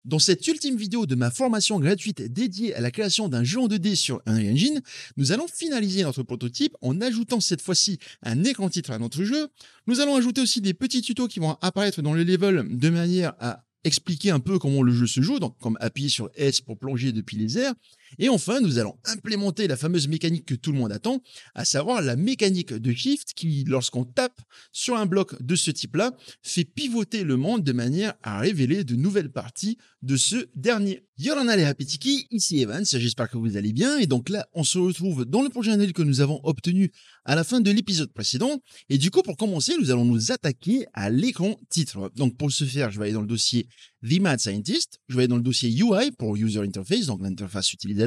Dans cette ultime vidéo de ma formation gratuite dédiée à la création d'un jeu en 2D sur Unreal Engine, nous allons finaliser notre prototype en ajoutant cette fois-ci un écran titre à notre jeu. Nous allons ajouter aussi des petits tutos qui vont apparaître dans le level de manière à expliquer un peu comment le jeu se joue, donc comme appuyer sur S pour plonger depuis les airs. Et enfin, nous allons implémenter la fameuse mécanique que tout le monde attend, à savoir la mécanique de shift qui, lorsqu'on tape sur un bloc de ce type-là, fait pivoter le monde de manière à révéler de nouvelles parties de ce dernier. Yorana les Hapetiki, ici Evans, j'espère que vous allez bien. Et donc là, on se retrouve dans le projet analyse que nous avons obtenu à la fin de l'épisode précédent. Et du coup, pour commencer, nous allons nous attaquer à l'écran titre. Donc pour ce faire, je vais aller dans le dossier The Mad Scientist, je vais aller dans le dossier UI pour User Interface, donc l'interface utilisateur.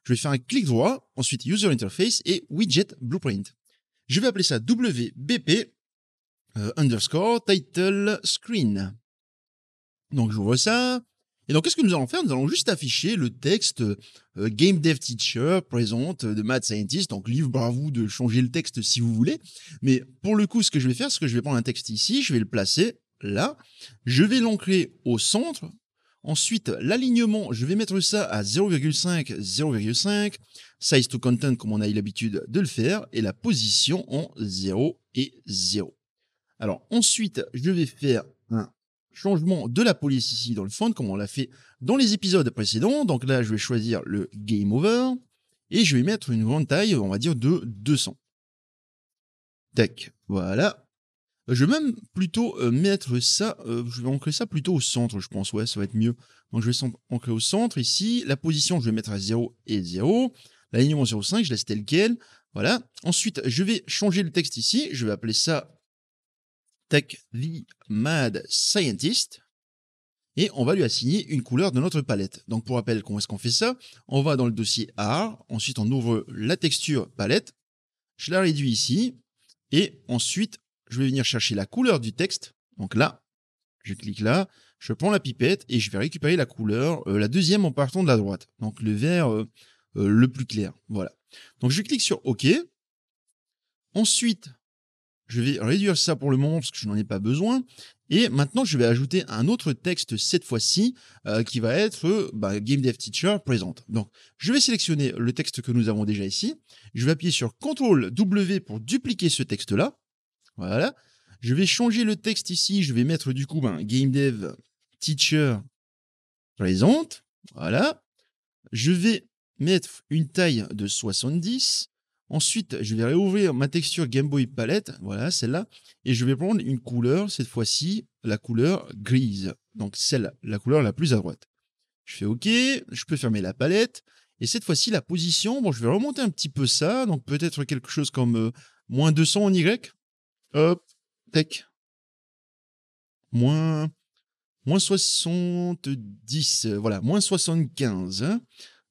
Je vais faire un clic droit, ensuite User Interface et Widget Blueprint. Je vais appeler ça WBP underscore title screen. Donc j'ouvre ça. Et donc qu'est-ce que nous allons faire? Nous allons juste afficher le texte Game Dev Teacher présente de Mad Scientist. Donc libre à vous de changer le texte si vous voulez. Mais pour le coup, ce que je vais faire, c'est que je vais prendre un texte ici, je vais le placer là. Je vais l'ancrer au centre. Ensuite, l'alignement, je vais mettre ça à 0,5, 0,5. Size to content, comme on a eu l'habitude de le faire. Et la position en 0 et 0. Alors ensuite, je vais faire un changement de la police ici dans le fond, comme on l'a fait dans les épisodes précédents. Donc là, je vais choisir le Game Over. Et je vais mettre une grande taille, on va dire, de 200. Tac, voilà. Je vais même plutôt mettre ça, je vais ancrer ça plutôt au centre, je pense, ouais, ça va être mieux. Donc je vais ancrer au centre ici, la position je vais mettre à 0 et 0, l'alignement 0,5, je laisse tel quel, voilà. Ensuite, je vais changer le texte ici, je vais appeler ça Tech the Mad Scientist, et on va lui assigner une couleur de notre palette. Donc pour rappel, comment est-ce qu'on fait ça? On va dans le dossier Art, ensuite on ouvre la texture palette, je la réduis ici, et ensuite, je vais venir chercher la couleur du texte. Donc là, je clique là, je prends la pipette et je vais récupérer la couleur, la deuxième en partant de la droite. Donc le vert le plus clair. Voilà. Donc je clique sur OK. Ensuite, je vais réduire ça pour le moment parce que je n'en ai pas besoin. Et maintenant, je vais ajouter un autre texte cette fois-ci qui va être Game Dev Teacher présente. Donc, je vais sélectionner le texte que nous avons déjà ici. Je vais appuyer sur CTRL W pour dupliquer ce texte-là. Voilà. Je vais changer le texte ici. Je vais mettre du coup Game Dev Teacher présente. Voilà. Je vais mettre une taille de 70. Ensuite, je vais réouvrir ma texture Game Boy Palette, voilà, celle-là, et je vais prendre une couleur, cette fois-ci, la couleur grise. Donc celle-là, la couleur la plus à droite. Je fais OK, je peux fermer la palette, et cette fois-ci, la position, bon, je vais remonter un petit peu ça, donc peut-être quelque chose comme moins 200 en Y. Hop, tac. Moins 70, voilà, moins 75, hein.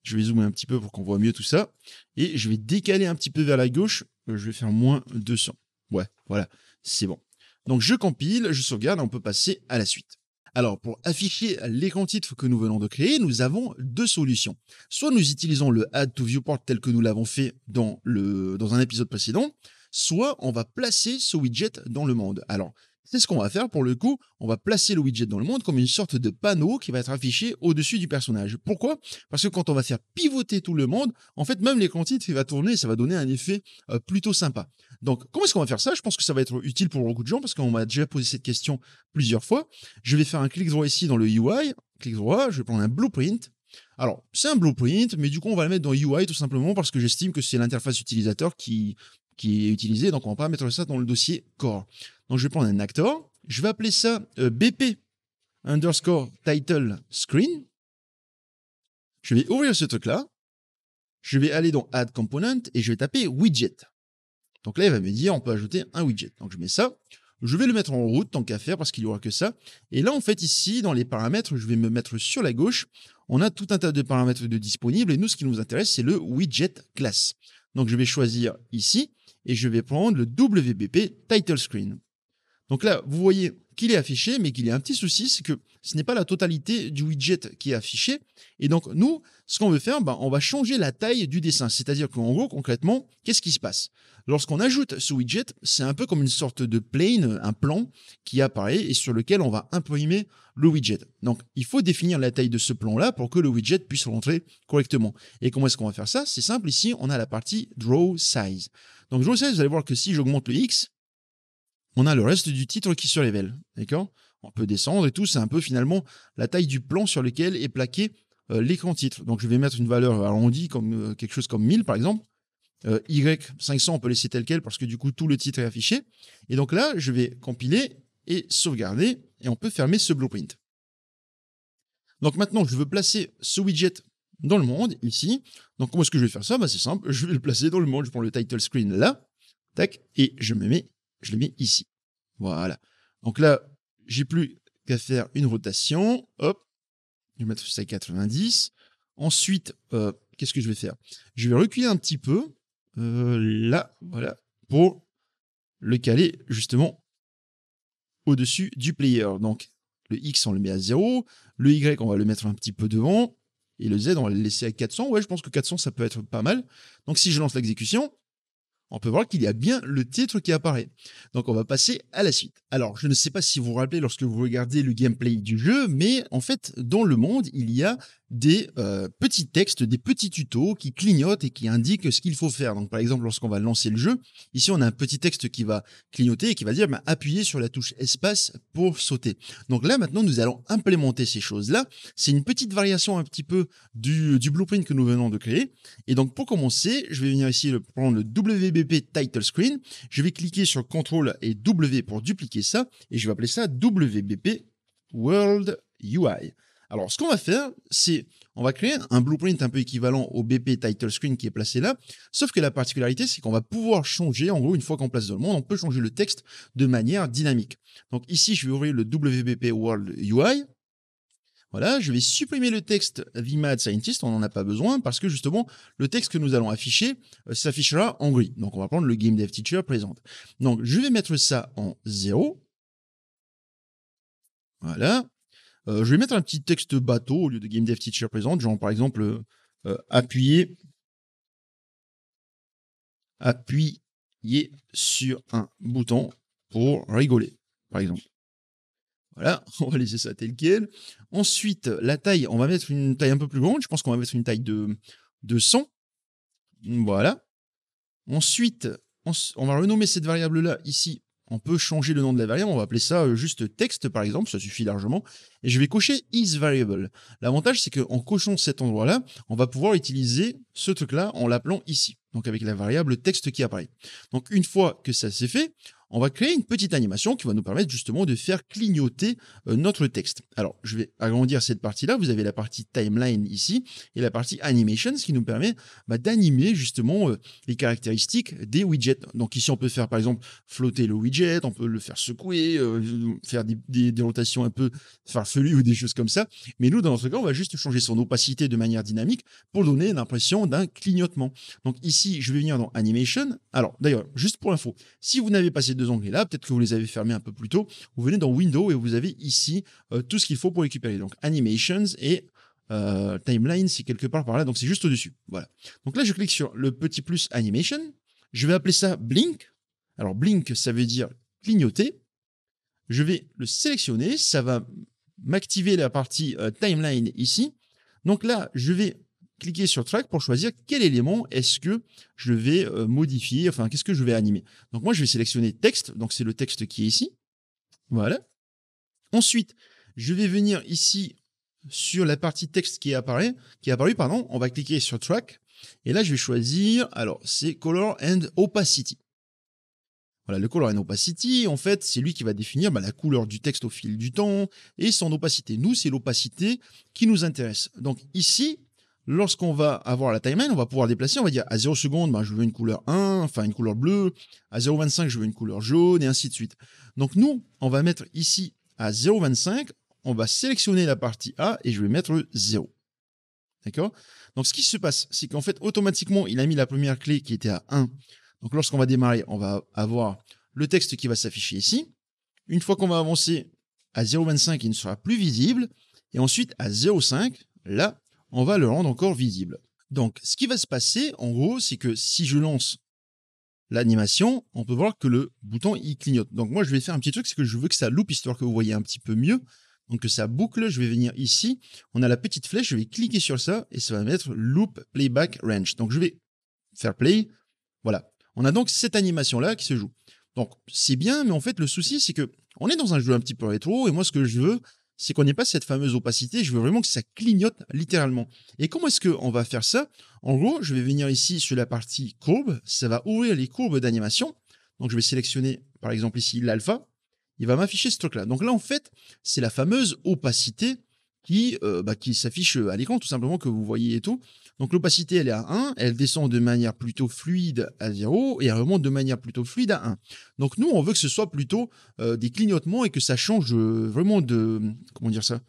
Je vais zoomer un petit peu pour qu'on voit mieux tout ça. Et je vais décaler un petit peu vers la gauche. Je vais faire moins 200. Ouais, voilà, c'est bon. Donc je compile, je sauvegarde et on peut passer à la suite. Alors, pour afficher l'écran titre que nous venons de créer, nous avons deux solutions. Soit nous utilisons le Add to Viewport tel que nous l'avons fait dans un épisode précédent, soit on va placer ce widget dans le monde. Alors, c'est ce qu'on va faire pour le coup, on va placer le widget dans le monde comme une sorte de panneau qui va être affiché au-dessus du personnage. Pourquoi? Parce que quand on va faire pivoter tout le monde, en fait même l'écran titre il va tourner et ça va donner un effet plutôt sympa. Donc comment est-ce qu'on va faire ça? Je pense que ça va être utile pour beaucoup de gens parce qu'on m'a déjà posé cette question plusieurs fois. Je vais faire un clic droit ici dans le UI, clic droit, je vais prendre un blueprint. Alors c'est un blueprint, mais du coup on va le mettre dans UI tout simplement parce que j'estime que c'est l'interface utilisateur qui est utilisée, donc on va pas mettre ça dans le dossier core. Donc je vais prendre un actor, je vais appeler ça BP underscore title screen. Je vais ouvrir ce truc-là. Je vais aller dans Add Component et je vais taper Widget. Donc là, il va me dire on peut ajouter un widget. Donc je mets ça. Je vais le mettre en route tant qu'à faire parce qu'il n'y aura que ça. Et là, en fait, ici, dans les paramètres, je vais me mettre sur la gauche. On a tout un tas de paramètres de disponibles et nous, ce qui nous intéresse, c'est le widget class. Donc je vais choisir ici et je vais prendre le WBP title screen. Donc là, vous voyez qu'il est affiché, mais qu'il y a un petit souci, c'est que ce n'est pas la totalité du widget qui est affiché. Et donc, nous, ce qu'on veut faire, on va changer la taille du dessin. C'est-à-dire qu'en gros, concrètement, qu'est-ce qui se passe? Lorsqu'on ajoute ce widget, c'est un peu comme une sorte de plane, un plan qui apparaît et sur lequel on va imprimer le widget. Donc, il faut définir la taille de ce plan-là pour que le widget puisse rentrer correctement. Et comment est-ce qu'on va faire ça? C'est simple, ici, on a la partie Draw Size. Donc, Draw Size, vous allez voir que si j'augmente le X, on a le reste du titre qui se révèle. D'accord? On peut descendre et tout. C'est un peu finalement la taille du plan sur lequel est plaqué l'écran titre. Donc, je vais mettre une valeur arrondie, comme quelque chose comme 1000 par exemple. Y500, on peut laisser tel quel parce que du coup, tout le titre est affiché. Et donc là, je vais compiler et sauvegarder et on peut fermer ce blueprint. Donc maintenant, je veux placer ce widget dans le monde, ici. Donc, comment est-ce que je vais faire ça? C'est simple, je vais le placer dans le monde. Je prends le title screen là, tac, et je le mets ici. Voilà. Donc là, j'ai plus qu'à faire une rotation. Hop, je vais mettre ça à 90. Ensuite, qu'est-ce que je vais faire? Je vais reculer un petit peu, là, voilà, pour le caler justement au-dessus du player. Donc, le X, on le met à 0. Le Y, on va le mettre un petit peu devant. Et le Z, on va le laisser à 400. Ouais, je pense que 400, ça peut être pas mal. Donc, si je lance l'exécution, on peut voir qu'il y a bien le titre qui apparaît. Donc, on va passer à la suite. Alors, je ne sais pas si vous vous rappelez lorsque vous regardez le gameplay du jeu, mais en fait, dans le monde, il y a des petits textes, des petits tutos qui clignotent et qui indiquent ce qu'il faut faire. Donc, par exemple, lorsqu'on va lancer le jeu, ici, on a un petit texte qui va clignoter et qui va dire appuyez sur la touche espace pour sauter. Donc là, maintenant, nous allons implémenter ces choses-là. C'est une petite variation un petit peu du blueprint que nous venons de créer. Et donc, pour commencer, je vais venir ici prendre le WBP Title Screen. Je vais cliquer sur CTRL et W pour dupliquer ça. Et je vais appeler ça WBP World UI. Alors, ce qu'on va faire, c'est on va créer un blueprint un peu équivalent au BP Title Screen qui est placé là, sauf que la particularité, c'est qu'on va pouvoir changer, en gros, une fois qu'on place dans le monde, on peut changer le texte de manière dynamique. Donc ici, je vais ouvrir le WBP World UI. Voilà, je vais supprimer le texte The Mad Scientist, on n'en a pas besoin, parce que justement, le texte que nous allons afficher s'affichera en gris. Donc, on va prendre le Game Dev Teacher présente. Donc, je vais mettre ça en 0. Voilà. Je vais mettre un petit texte bateau au lieu de Game Dev Teacher présente, genre par exemple appuyer sur un bouton pour rigoler, par exemple. Voilà, on va laisser ça tel quel. Ensuite, la taille, on va mettre une taille un peu plus grande. Je pense qu'on va mettre une taille de 100. Voilà. Ensuite, on va renommer cette variable-là ici. On peut changer le nom de la variable, on va appeler ça juste texte par exemple, ça suffit largement. Et je vais cocher isVariable. L'avantage c'est qu'en cochant cet endroit-là, on va pouvoir utiliser ce truc-là en l'appelant ici. Donc avec la variable texte qui apparaît. Donc une fois que ça c'est fait, on va créer une petite animation qui va nous permettre justement de faire clignoter notre texte. Alors, je vais agrandir cette partie-là. Vous avez la partie timeline ici et la partie animation, ce qui nous permet d'animer justement les caractéristiques des widgets. Donc ici, on peut faire par exemple flotter le widget, on peut le faire secouer, faire des rotations un peu farfelues ou des choses comme ça. Mais nous, dans notre cas, on va juste changer son opacité de manière dynamique pour donner l'impression d'un clignotement. Donc ici, je vais venir dans Animation. Alors, d'ailleurs, juste pour l'info, si vous n'avez pas ces deux onglets-là, peut-être que vous les avez fermés un peu plus tôt, vous venez dans Windows et vous avez ici tout ce qu'il faut pour récupérer. Donc, Animations et Timeline, c'est quelque part par là, donc c'est juste au-dessus. Voilà. Donc là, je clique sur le petit plus Animation. Je vais appeler ça Blink. Alors, Blink, ça veut dire clignoter. Je vais le sélectionner. Ça va m'activer la partie Timeline ici. Donc là, je vais cliquer sur Track pour choisir quel élément est-ce que je vais modifier, enfin, qu'est-ce que je vais animer. Donc moi, je vais sélectionner texte, donc c'est le texte qui est ici. Voilà. Ensuite, je vais venir ici sur la partie texte qui est apparue, on va cliquer sur Track, et là, je vais choisir, alors, c'est Color and Opacity. Voilà, le Color and Opacity, en fait, c'est lui qui va définir la couleur du texte au fil du temps et son opacité. Nous, c'est l'opacité qui nous intéresse. Donc ici, lorsqu'on va avoir la timeline, on va pouvoir déplacer, on va dire à 0 secondes, je veux une couleur 1, enfin une couleur bleue, à 0,25, je veux une couleur jaune, et ainsi de suite. Donc nous, on va mettre ici à 0,25, on va sélectionner la partie A et je vais mettre 0. D'accord? Donc ce qui se passe, c'est qu'en fait, automatiquement, il a mis la première clé qui était à 1. Donc lorsqu'on va démarrer, on va avoir le texte qui va s'afficher ici. Une fois qu'on va avancer à 0,25, il ne sera plus visible. Et ensuite, à 0,5, là, on va le rendre encore visible. Donc, ce qui va se passer, en gros, c'est que si je lance l'animation, on peut voir que le bouton, il clignote. Donc, moi, je vais faire un petit truc, c'est que je veux que ça loupe, histoire que vous voyez un petit peu mieux. Donc, que ça boucle, je vais venir ici. On a la petite flèche, je vais cliquer sur ça, et ça va mettre Loop Playback Range. Donc, je vais faire play. Voilà. On a donc cette animation-là qui se joue. Donc, c'est bien, mais en fait, le souci, c'est que on est dans un jeu un petit peu rétro, et moi, ce que je veux, c'est qu'on n'ait pas cette fameuse opacité. Je veux vraiment que ça clignote littéralement. Et comment est-ce qu'on va faire ça? En gros, je vais venir ici sur la partie courbe. Ça va ouvrir les courbes d'animation. Donc, je vais sélectionner, par exemple, ici, l'alpha. Il va m'afficher ce truc-là. Donc là, en fait, c'est la fameuse opacité qui s'affiche à l'écran, tout simplement, que vous voyez et tout. Donc l'opacité, elle est à 1, elle descend de manière plutôt fluide à 0, et elle remonte de manière plutôt fluide à 1. Donc nous, on veut que ce soit plutôt des clignotements et que ça change vraiment de... Comment dire ça,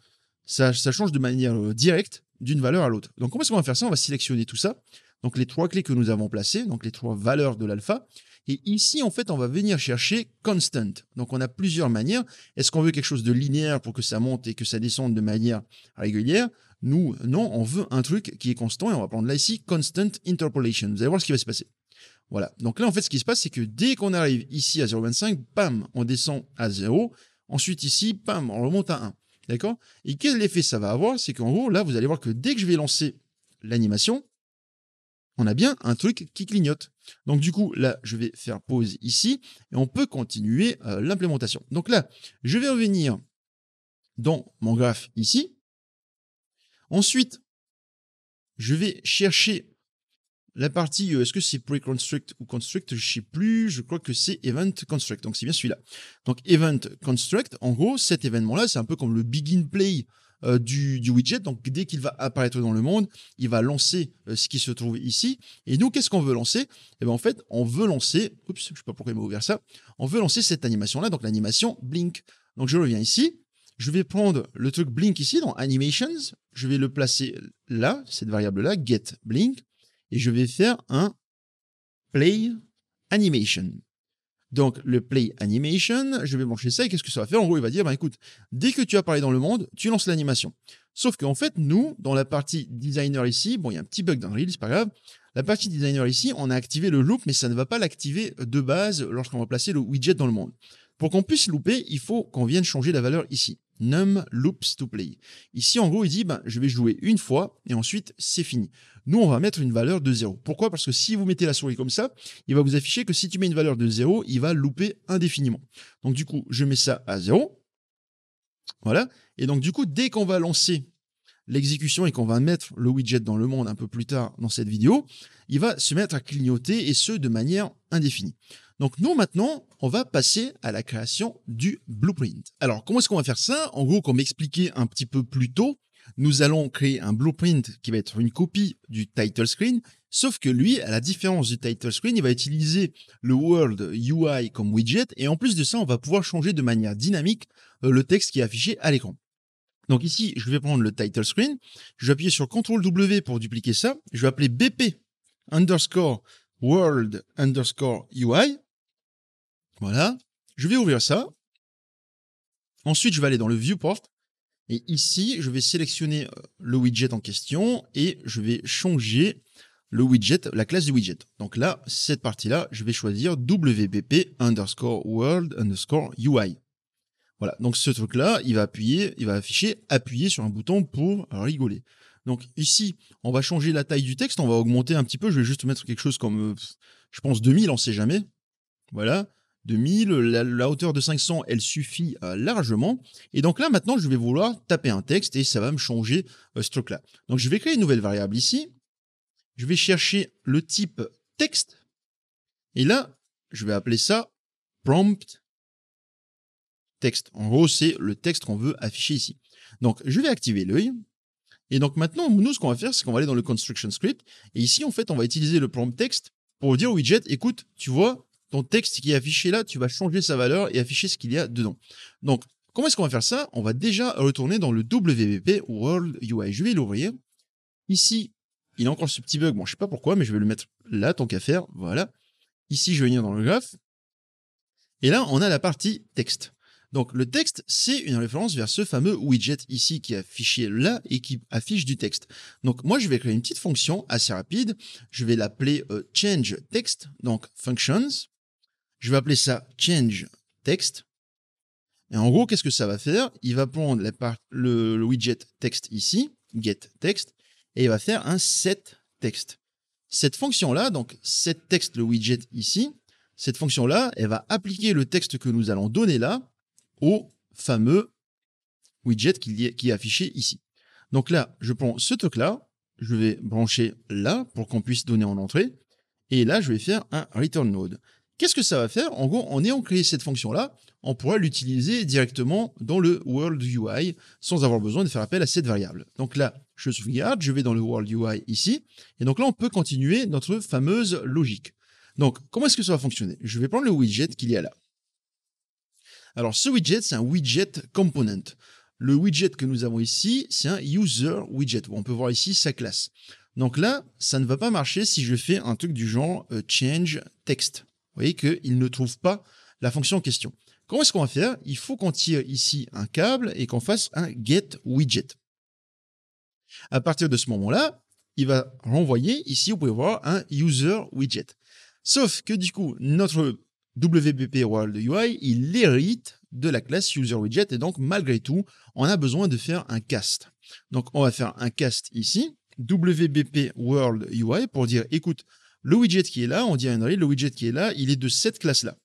ça change de manière directe d'une valeur à l'autre. Donc comment est-ce qu'on va faire ça? On va sélectionner tout ça. Donc les trois clés que nous avons placées, donc les trois valeurs de l'alpha. Et ici, en fait, on va venir chercher constant. Donc on a plusieurs manières. Est-ce qu'on veut quelque chose de linéaire pour que ça monte et que ça descende de manière régulière? Nous, non, on veut un truc qui est constant, et on va prendre là ici constant interpolation. Vous allez voir ce qui va se passer. Voilà. Donc là, en fait, ce qui se passe, c'est que dès qu'on arrive ici à 0,25, bam, on descend à 0. Ensuite, ici, bam, on remonte à 1. D'accord? Et quel effet ça va avoir? C'est qu'en gros, là, vous allez voir que dès que je vais lancer l'animation, on a bien un truc qui clignote. Donc du coup, là, je vais faire pause ici, et on peut continuer l'implémentation. Donc là, je vais revenir dans mon graphe ici. Ensuite, je vais chercher la partie, est-ce que c'est pre-construct ou construct? Je sais plus, je crois que c'est event construct, donc c'est bien celui-là. Donc event construct, en gros, cet événement-là, c'est un peu comme le begin play du widget. Donc dès qu'il va apparaître dans le monde, il va lancer ce qui se trouve ici. Et nous, qu'est-ce qu'on veut lancer? Eh bien en fait, on veut lancer, oups, je sais pas pourquoi il m'a ouvert ça, on veut lancer cette animation-là, donc l'animation blink. Donc je reviens ici, je vais prendre le truc blink ici, dans animations, je vais le placer là, cette variable-là, get blink, et je vais faire un play animation. Donc, le play animation, je vais brancher ça, et qu'est-ce que ça va faire? En gros, il va dire, bah, écoute, dès que tu apparais dans le monde, tu lances l'animation. Sauf qu'en fait, nous, dans la partie designer ici, bon, il y a un petit bug dans le reel, c'est pas grave. La partie designer ici, on a activé le loop, mais ça ne va pas l'activer de base lorsqu'on va placer le widget dans le monde. Pour qu'on puisse looper, il faut qu'on vienne changer la valeur ici. Num loops to play. Ici, en gros, il dit, ben, je vais jouer une fois et ensuite, c'est fini. Nous, on va mettre une valeur de 0. Pourquoi? Parce que si vous mettez la souris comme ça, il va vous afficher que si tu mets une valeur de 0, il va looper indéfiniment. Donc, du coup, je mets ça à 0. Voilà. Et donc, du coup, dès qu'on va lancer l'exécution et qu'on va mettre le widget dans le monde un peu plus tard dans cette vidéo, il va se mettre à clignoter, et ce, de manière indéfinie. Donc nous, maintenant, on va passer à la création du blueprint. Alors, comment est-ce qu'on va faire ça? En gros, comme expliqué un petit peu plus tôt, nous allons créer un blueprint qui va être une copie du title screen, sauf que lui, à la différence du title screen, il va utiliser le World UI comme widget, et en plus de ça, on va pouvoir changer de manière dynamique le texte qui est affiché à l'écran. Donc ici, je vais prendre le title screen, je vais appuyer sur CTRL-W pour dupliquer ça, je vais appeler BP underscore world underscore UI. Voilà, je vais ouvrir ça. Ensuite, je vais aller dans le viewport, et ici, je vais sélectionner le widget en question, et je vais changer le widget, la classe du widget. Donc là, cette partie-là, je vais choisir WBP underscore world underscore UI. Voilà, donc ce truc-là, il va afficher appuyer sur un bouton pour rigoler. Donc ici, on va changer la taille du texte, on va augmenter un petit peu, je vais juste mettre quelque chose comme, je pense 2000, on sait jamais. Voilà, 2000, la hauteur de 500, elle suffit largement. Et donc là, maintenant, je vais vouloir taper un texte, et ça va me changer ce truc-là. Donc je vais créer une nouvelle variable ici, je vais chercher le type texte, et là, je vais appeler ça prompt texte. En gros, c'est le texte qu'on veut afficher ici. Donc, je vais activer l'œil. Et donc maintenant, nous, ce qu'on va faire, c'est qu'on va aller dans le construction script. Et ici, en fait, on va utiliser le prompt text pour dire au widget, écoute, tu vois, ton texte qui est affiché là, tu vas changer sa valeur et afficher ce qu'il y a dedans. Donc, comment est-ce qu'on va faire ça? On va déjà retourner dans le WBP World UI. Je vais l'ouvrir. Ici, il a encore ce petit bug. Bon, je sais pas pourquoi, mais je vais le mettre là, tant qu'à faire. Voilà. Ici, je vais venir dans le graphe. Et là, on a la partie texte. Donc le texte, c'est une référence vers ce fameux widget ici qui est affiché là et qui affiche du texte. Donc moi, je vais créer une petite fonction assez rapide. Je vais l'appeler change text, donc functions. Je vais appeler ça change text. Et en gros, qu'est-ce que ça va faire? Il va prendre le widget texte ici, get text, et il va faire un set text. Cette fonction-là, donc set text, le widget ici, cette fonction-là, elle va appliquer le texte que nous allons donner là au fameux widget qui est affiché ici. Donc là, je prends ce truc-là, je vais brancher là pour qu'on puisse donner en entrée, et là, je vais faire un return node. Qu'est-ce que ça va faire? En gros, en ayant créé cette fonction-là, on pourra l'utiliser directement dans le World UI sans avoir besoin de faire appel à cette variable. Donc là, je sauvegarde, je vais dans le World UI ici, et donc là, on peut continuer notre fameuse logique. Donc, comment est-ce que ça va fonctionner? Je vais prendre le widget qu'il y a là. Alors, ce widget, c'est un widget component. Le widget que nous avons ici, c'est un user widget. On peut voir ici sa classe. Donc là, ça ne va pas marcher si je fais un truc du genre change text. Vous voyez qu'il ne trouve pas la fonction en question. Comment est-ce qu'on va faire? Il faut qu'on tire ici un câble et qu'on fasse un get widget. À partir de ce moment-là, il va renvoyer ici, vous pouvez voir, un user widget. Sauf que du coup, notre WBP World UI, il hérite de la classe userWidget et donc malgré tout, on a besoin de faire un cast. Donc on va faire un cast ici, WBP World UI pour dire, écoute, le widget qui est là, on dit à Henry, le widget qui est là, il est de cette classe-là.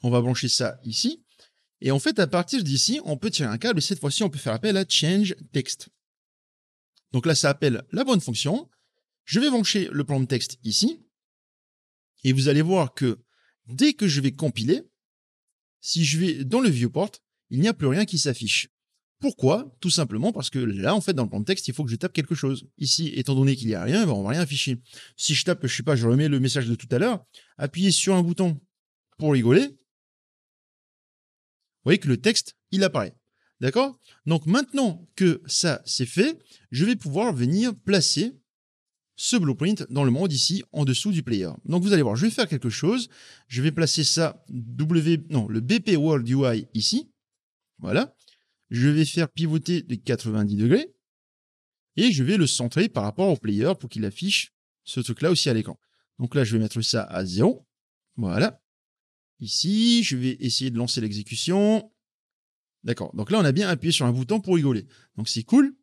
On va brancher ça ici. Et en fait, à partir d'ici, on peut tirer un câble et cette fois-ci, on peut faire appel à change text. Donc là, ça appelle la bonne fonction. Je vais brancher le plan de texte ici. Et vous allez voir que dès que je vais compiler, si je vais dans le viewport, il n'y a plus rien qui s'affiche. Pourquoi? Tout simplement parce que là, en fait, dans le plan de texte, il faut que je tape quelque chose. Ici, étant donné qu'il n'y a rien, ben, on ne va rien afficher. Si je tape, je sais pas, je remets le message de tout à l'heure, appuyez sur un bouton pour rigoler, vous voyez que le texte, il apparaît. D'accord? Donc maintenant que ça, c'est fait, je vais pouvoir venir placer ce blueprint dans le monde ici, en dessous du player. Donc vous allez voir, je vais faire quelque chose. Je vais placer ça, le BP World UI ici. Voilà. Je vais faire pivoter de 90 degrés. Et je vais le centrer par rapport au player pour qu'il affiche ce truc-là aussi à l'écran. Donc là, je vais mettre ça à 0. Voilà. Ici, je vais essayer de lancer l'exécution. D'accord. Donc là, on a bien appuyé sur un bouton pour rigoler. Donc c'est cool.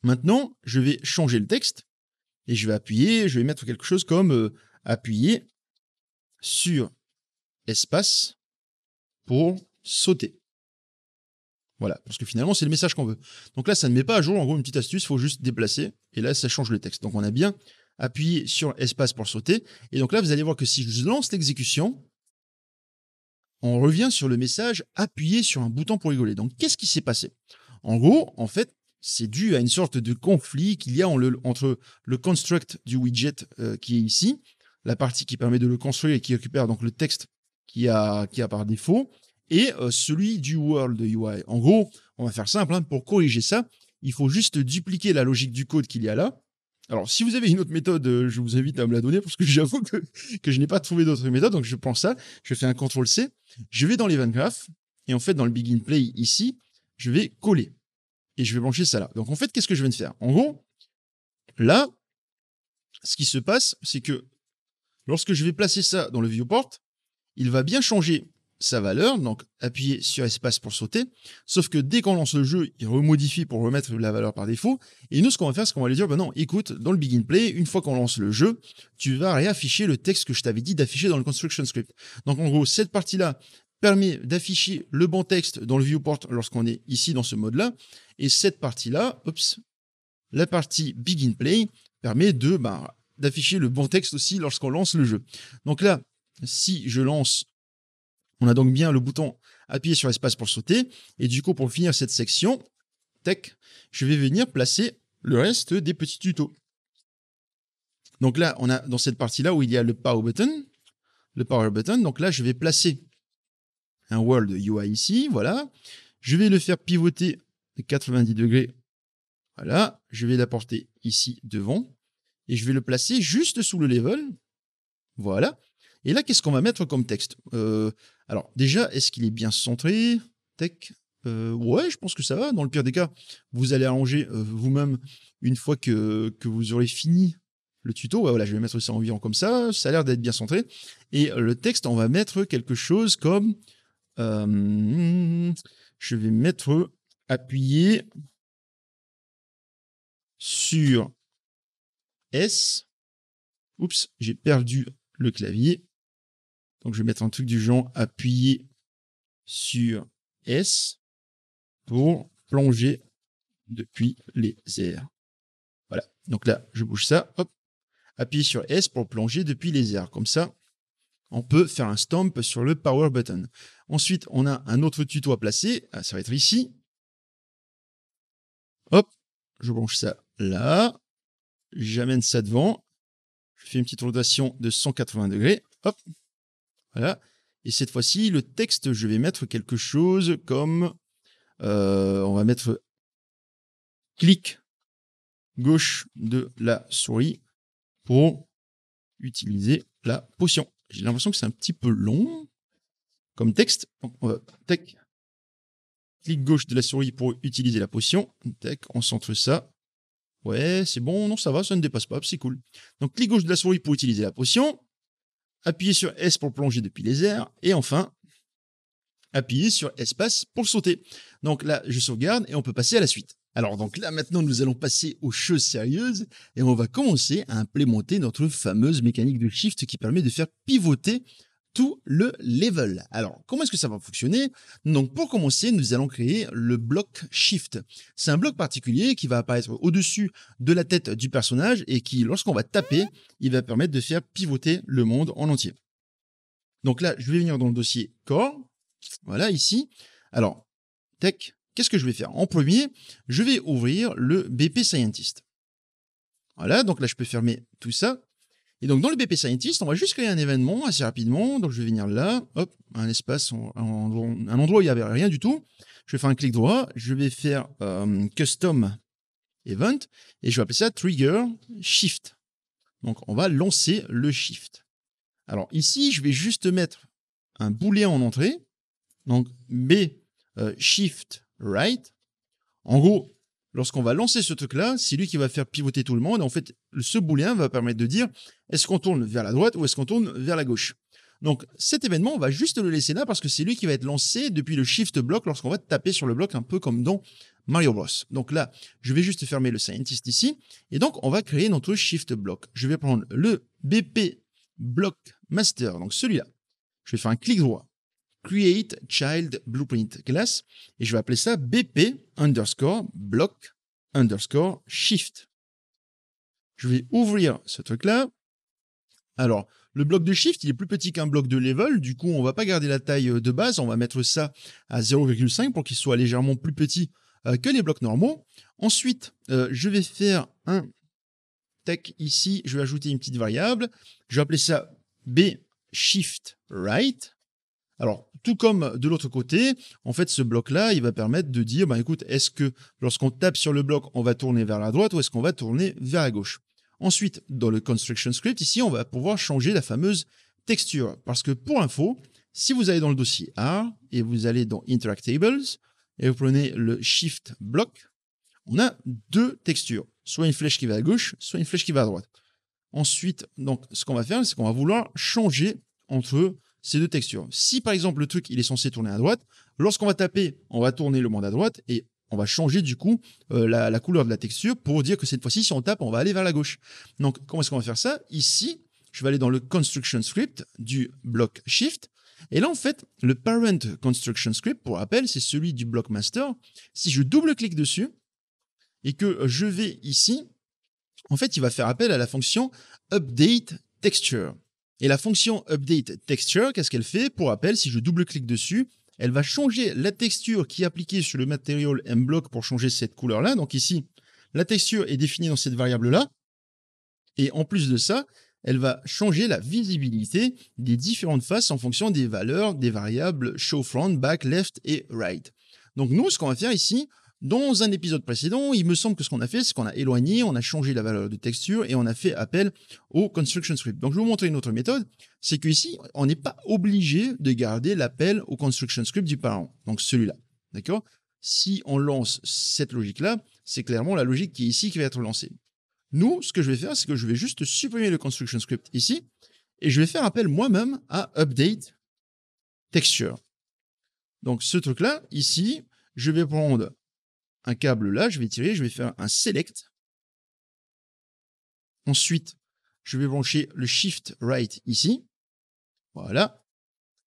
Maintenant, je vais changer le texte. Et je vais appuyer, je vais mettre quelque chose comme appuyer sur espace pour sauter. Voilà, parce que finalement, c'est le message qu'on veut. Donc là, ça ne met pas à jour, en gros, une petite astuce, il faut juste déplacer, et là, ça change le texte. Donc on a bien appuyé sur espace pour sauter, et donc là, vous allez voir que si je lance l'exécution, on revient sur le message appuyer sur un bouton pour rigoler. Donc qu'est-ce qui s'est passé? En gros, en fait, c'est dû à une sorte de conflit qu'il y a entre le construct du widget qui est ici, la partie qui permet de le construire et qui récupère donc le texte qui a par défaut, et celui du World UI. En gros, on va faire simple, hein, pour corriger ça, il faut juste dupliquer la logique du code qu'il y a là. Alors, si vous avez une autre méthode, je vous invite à me la donner, parce que j'avoue que je n'ai pas trouvé d'autre méthode, donc je prends ça, je fais un CTRL-C, je vais dans l'Event Graph, et en fait, dans le Begin Play ici, je vais coller. Et je vais brancher ça là. Donc en fait, qu'est-ce que je viens de faire? En gros, là, ce qui se passe, c'est que lorsque je vais placer ça dans le viewport, il va bien changer sa valeur, donc appuyer sur espace pour sauter, sauf que dès qu'on lance le jeu, il remodifie pour remettre la valeur par défaut, et nous, ce qu'on va faire, c'est qu'on va lui dire, ben non, écoute, dans le Begin Play, une fois qu'on lance le jeu, tu vas réafficher le texte que je t'avais dit d'afficher dans le Construction Script. Donc en gros, cette partie-là permet d'afficher le bon texte dans le viewport lorsqu'on est ici dans ce mode-là, et cette partie-là, la partie Begin Play, permet d'afficher le bon texte aussi lorsqu'on lance le jeu. Donc là, si je lance, on a donc bien le bouton appuyer sur espace pour sauter, et du coup, pour finir cette section, je vais venir placer le reste des petits tutos. Donc là, on a dans cette partie-là où il y a le Power Button, donc là, je vais placer un World UI ici, voilà. Je vais le faire pivoter de 90 degrés, voilà. Je vais l'apporter ici devant, et je vais le placer juste sous le level, voilà. Et là, qu'est-ce qu'on va mettre comme texte? Alors déjà, est-ce qu'il est bien centré? Tac. Ouais, je pense que ça va. Dans le pire des cas, vous allez arranger vous-même une fois que vous aurez fini le tuto. Ouais, voilà, je vais mettre ça environ comme ça. Ça a l'air d'être bien centré. Et le texte, on va mettre quelque chose comme... je vais mettre appuyer sur S. Oups, j'ai perdu le clavier. Donc, je vais mettre un truc du genre appuyer sur S pour plonger depuis les airs. Voilà. Donc là, je bouge ça. Hop. Appuyer sur S pour plonger depuis les airs. Comme ça, on peut faire un stomp sur le power button. Ensuite, on a un autre tuto à placer. Ah, ça va être ici. Hop. Je branche ça là. J'amène ça devant. Je fais une petite rotation de 180 degrés. Hop. Voilà. Et cette fois-ci, le texte, je vais mettre quelque chose comme... on va mettre clic gauche de la souris pour utiliser la potion. J'ai l'impression que c'est un petit peu long comme texte. Donc, on va... Tac. Clic gauche de la souris pour utiliser la potion. Tac, on centre ça. Ouais, c'est bon. Non, ça va, ça ne dépasse pas. C'est cool. Donc, clic gauche de la souris pour utiliser la potion. Appuyez sur S pour plonger depuis les airs. Et enfin, appuyez sur espace pour sauter. Donc là, je sauvegarde et on peut passer à la suite. Alors donc là, maintenant, nous allons passer aux choses sérieuses et on va commencer à implémenter notre fameuse mécanique de shift qui permet de faire pivoter tout le level. Alors, comment est-ce que ça va fonctionner? Donc, pour commencer, nous allons créer le bloc shift. C'est un bloc particulier qui va apparaître au-dessus de la tête du personnage et qui, lorsqu'on va taper, il va permettre de faire pivoter le monde en entier. Donc là, je vais venir dans le dossier Core. Voilà, ici. Alors, tac, qu'est-ce que je vais faire? En premier, je vais ouvrir le BP Scientist. Voilà, donc là, je peux fermer tout ça. Et donc, dans le BP Scientist, on va juste créer un événement assez rapidement. Donc, je vais venir là, hop, un espace, un endroit où il n'y avait rien du tout. Je vais faire un clic droit. Je vais faire Custom Event et je vais appeler ça Trigger Shift. Donc, on va lancer le Shift. Alors, ici, je vais juste mettre un booléen en entrée. Donc, B Shift Right. En gros, lorsqu'on va lancer ce truc-là, c'est lui qui va faire pivoter tout le monde. En fait, ce booléen va permettre de dire est-ce qu'on tourne vers la droite ou est-ce qu'on tourne vers la gauche. Donc, cet événement, on va juste le laisser là parce que c'est lui qui va être lancé depuis le Shift bloc lorsqu'on va taper sur le bloc un peu comme dans Mario Bros. Donc là, je vais juste fermer le Scientist ici. Et donc, on va créer notre Shift bloc. Je vais prendre le BP Block Master, donc celui-là. Je vais faire un clic droit. Create Child Blueprint Class. Et je vais appeler ça BP underscore block underscore shift. Je vais ouvrir ce truc-là. Alors, le bloc de shift, il est plus petit qu'un bloc de level. Du coup, on ne va pas garder la taille de base. On va mettre ça à 0,5 pour qu'il soit légèrement plus petit que les blocs normaux. Ensuite, je vais faire un tech ici. Je vais ajouter une petite variable. Je vais appeler ça B shift right. Alors, tout comme de l'autre côté, en fait, ce bloc-là, il va permettre de dire, écoute, est-ce que lorsqu'on tape sur le bloc, on va tourner vers la droite ou est-ce qu'on va tourner vers la gauche? Ensuite, dans le construction script, ici, on va pouvoir changer la fameuse texture. Parce que pour info, si vous allez dans le dossier R et vous allez dans Interactables et vous prenez le Shift bloc, on a deux textures. Soit une flèche qui va à gauche, soit une flèche qui va à droite. Ensuite, donc, ce qu'on va faire, c'est qu'on va vouloir changer entre ces deux textures. Si par exemple le truc il est censé tourner à droite, lorsqu'on va taper, on va tourner le monde à droite et on va changer du coup la couleur de la texture pour dire que cette fois-ci, si on tape, on va aller vers la gauche. Donc comment est-ce qu'on va faire ça? Ici, je vais aller dans le construction script du bloc shift. Et là, en fait, le parent construction script, pour rappel, c'est celui du bloc master. Si je double-clique dessus et que je vais ici, en fait, il va faire appel à la fonction update texture. Et la fonction update texture, qu'est-ce qu'elle fait? Pour rappel, si je double-clique dessus, elle va changer la texture qui est appliquée sur le material mblock pour changer cette couleur-là. Donc ici, la texture est définie dans cette variable-là. Et en plus de ça, elle va changer la visibilité des différentes faces en fonction des valeurs des variables show front, back, left et right. Donc nous, ce qu'on va faire ici, Dans un épisode précédent, il me semble que ce qu'on a fait, c'est qu'on a éloigné, on a changé la valeur de texture et on a fait appel au construction script. Donc, je vais vous montrer une autre méthode. C'est qu'ici, on n'est pas obligé de garder l'appel au construction script du parent. Donc, celui-là. D'accord? Si on lance cette logique-là, c'est clairement la logique qui est ici qui va être lancée. Nous, ce que je vais faire, c'est que je vais juste supprimer le construction script ici et je vais faire appel moi-même à update texture. Donc, ce truc-là, ici, je vais prendre un câble là, je vais tirer, je vais faire un select. Ensuite, je vais brancher le shift right ici. Voilà.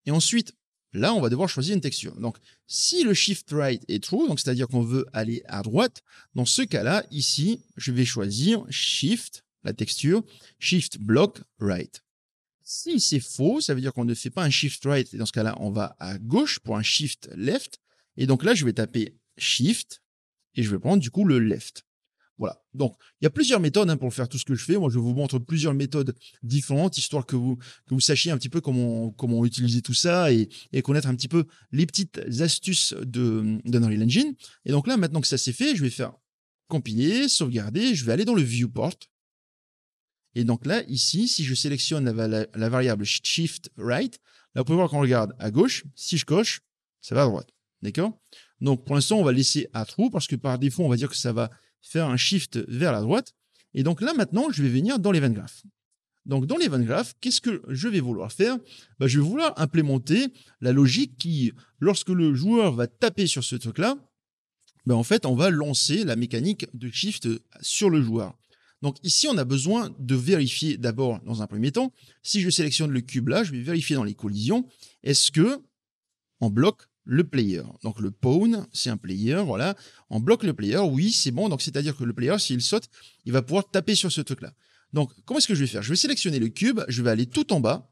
Et ensuite, là, on va devoir choisir une texture. Donc, si le shift right est true, donc c'est-à-dire qu'on veut aller à droite, dans ce cas-là, ici, je vais choisir shift, la texture, shift block right. Si c'est faux, ça veut dire qu'on ne fait pas un shift right, et dans ce cas-là, on va à gauche pour un shift left. Et donc là, je vais taper shift, et je vais prendre du coup le left. Voilà. Donc, il y a plusieurs méthodes pour faire tout ce que je fais. Moi, je vous montre plusieurs méthodes différentes, histoire que vous sachiez un petit peu comment utiliser tout ça et connaître un petit peu les petites astuces d'Unreal Engine. Et donc là, maintenant que ça c'est fait, je vais faire compiler, sauvegarder, je vais aller dans le viewport. Et donc là, ici, si je sélectionne la variable shift right, là, vous pouvez voir qu'on regarde à gauche. Si je coche, ça va à droite. D'accord? Donc, pour l'instant, on va laisser à true parce que par défaut, on va dire que ça va faire un shift vers la droite. Et donc là, maintenant, je vais venir dans l'event graph. Donc, dans l'event graph, qu'est-ce que je vais vouloir faire? Je vais vouloir implémenter la logique qui, lorsque le joueur va taper sur ce truc-là, en fait, on va lancer la mécanique de shift sur le joueur. Donc ici, on a besoin de vérifier d'abord, dans un premier temps, si je sélectionne le cube là, je vais vérifier dans les collisions, est-ce que on bloque le player? Donc le pawn, c'est un player, voilà. On bloque le player, oui, c'est bon. Donc c'est-à-dire que le player, s'il saute, il va pouvoir taper sur ce truc-là. Donc comment est-ce que je vais faire? Je vais sélectionner le cube, je vais aller tout en bas,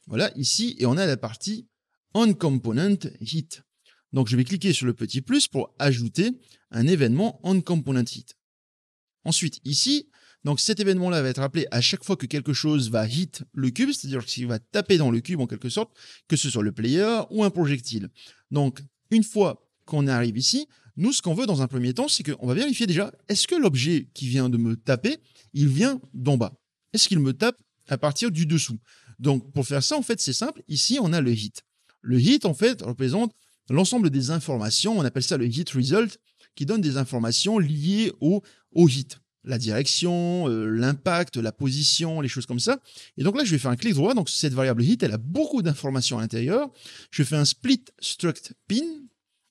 voilà, ici, et on a la partie on component hit. Donc je vais cliquer sur le petit plus pour ajouter un événement on component hit. Ensuite, ici, donc cet événement-là va être appelé à chaque fois que quelque chose va hit le cube, c'est-à-dire qu'il va taper dans le cube en quelque sorte, que ce soit le player ou un projectile. Donc, une fois qu'on arrive ici, nous, ce qu'on veut dans un premier temps, c'est qu'on va vérifier déjà, est-ce que l'objet qui vient de me taper, il vient d'en bas? Est-ce qu'il me tape à partir du dessous? Donc, pour faire ça, en fait, c'est simple. Ici, on a le hit. Le hit, en fait, représente l'ensemble des informations, on appelle ça le hit result, qui donne des informations liées au hit. La direction, l'impact, la position, les choses comme ça. Et donc là, je vais faire un clic droit. Donc cette variable hit, elle a beaucoup d'informations à l'intérieur. Je fais un split struct pin.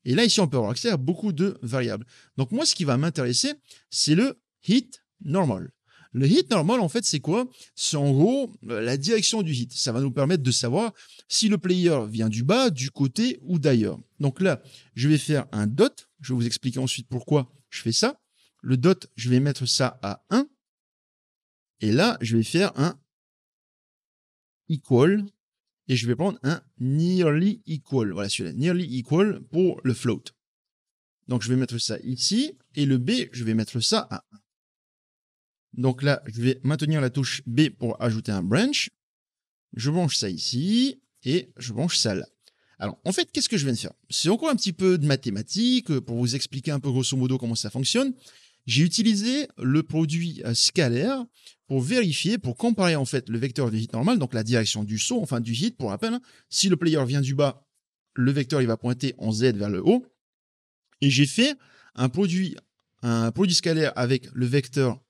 Et là, ici, on peut avoir accès à beaucoup de variables. Donc moi, ce qui va m'intéresser, c'est le hit normal. Le hit normal, en fait, c'est quoi? C'est en gros la direction du hit. Ça va nous permettre de savoir si le player vient du bas, du côté ou d'ailleurs. Donc là, je vais faire un dot. Je vais vous expliquer ensuite pourquoi je fais ça. Le dot, je vais mettre ça à 1. Et là, je vais faire un equal. Et je vais prendre un nearly equal. Voilà celui-là, nearly equal pour le float. Donc, je vais mettre ça ici. Et le B, je vais mettre ça à 1. Donc là, je vais maintenir la touche B pour ajouter un branch. Je branche ça ici. Et je branche ça là. Alors, en fait, qu'est-ce que je viens de faire? C'est encore un petit peu de mathématiques pour vous expliquer un peu grosso modo comment ça fonctionne. J'ai utilisé le produit scalaire pour vérifier, pour comparer en fait le vecteur du hit normal, donc la direction du saut, enfin du hit pour rappel. Si le player vient du bas, le vecteur il va pointer en Z vers le haut. Et j'ai fait un produit scalaire avec le vecteur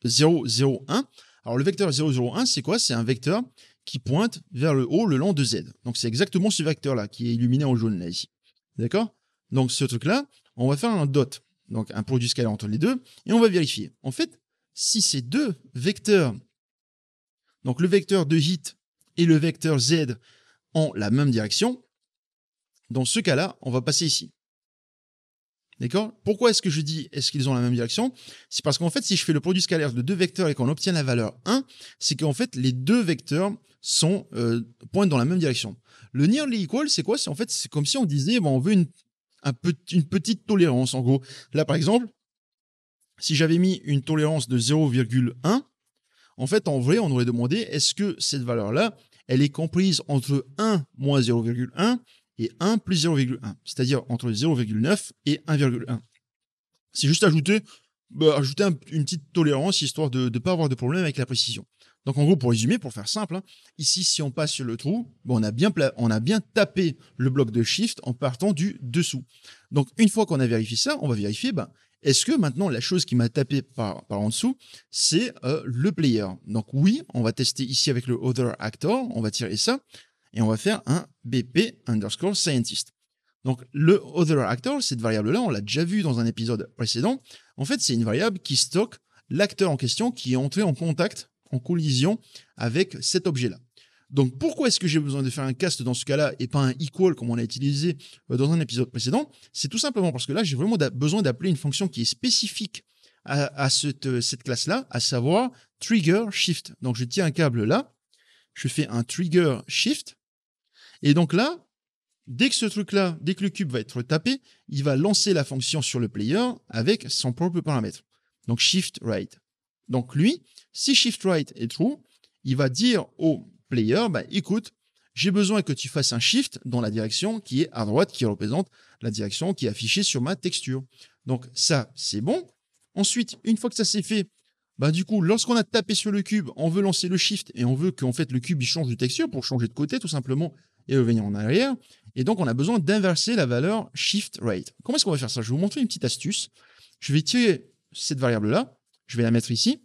0, 0, 1. Alors le vecteur 0, 0, 1, c'est quoi? C'est un vecteur qui pointe vers le haut le long de Z. Donc c'est exactement ce vecteur-là qui est illuminé en jaune là ici. D'accord? Donc ce truc-là, on va faire un dot. Donc un produit scalaire entre les deux, et on va vérifier. En fait, si ces deux vecteurs, donc le vecteur de hit et le vecteur Z, ont la même direction, dans ce cas-là, on va passer ici. D'accord? Pourquoi est-ce que je dis est-ce qu'ils ont la même direction? C'est parce qu'en fait, si je fais le produit scalaire de deux vecteurs et qu'on obtient la valeur 1, c'est qu'en fait, les deux vecteurs pointent dans la même direction. Le nearly equal, c'est quoi? C'est en fait, c'est comme si on disait, on veut une petite tolérance, en gros. Là, par exemple, si j'avais mis une tolérance de 0,1, en fait, en vrai, on aurait demandé, est-ce que cette valeur-là, elle est comprise entre 1 moins 0,1 et 1 plus 0,1, c'est-à-dire entre 0,9 et 1,1. C'est juste ajouter une petite tolérance, histoire de ne pas avoir de problème avec la précision. Donc en gros, pour résumer, pour faire simple, hein, ici, si on passe sur le trou, bon, on a bien tapé le bloc de shift en partant du dessous. Donc une fois qu'on a vérifié ça, on va vérifier, est-ce que maintenant la chose qui m'a tapé par en dessous, c'est le player. Donc oui, on va tester ici avec le other actor, on va tirer ça, et on va faire un BP underscore scientist. Donc le other actor, cette variable-là, on l'a déjà vu dans un épisode précédent. En fait, c'est une variable qui stocke l'acteur en question qui est entré en contact, en collision avec cet objet-là. Donc pourquoi est-ce que j'ai besoin de faire un cast dans ce cas-là et pas un equal comme on a utilisé dans un épisode précédent? C'est tout simplement parce que là, j'ai vraiment besoin d'appeler une fonction qui est spécifique à cette classe-là, à savoir trigger shift. Donc je tiens un câble là, je fais un trigger shift, et donc là, dès que le cube va être tapé, il va lancer la fonction sur le player avec son propre paramètre. Donc shift right. Donc lui, si shift right est true, il va dire au player, écoute, j'ai besoin que tu fasses un shift dans la direction qui est à droite, qui représente la direction qui est affichée sur ma texture. Donc ça, c'est bon. Ensuite, une fois que ça c'est fait, du coup, lorsqu'on a tapé sur le cube, on veut lancer le shift et on veut qu'en fait le cube il change de texture pour changer de côté tout simplement et revenir en arrière. Et donc, on a besoin d'inverser la valeur shift right. Comment est-ce qu'on va faire ça? Je vais vous montrer une petite astuce. Je vais tirer cette variable-là, je vais la mettre ici.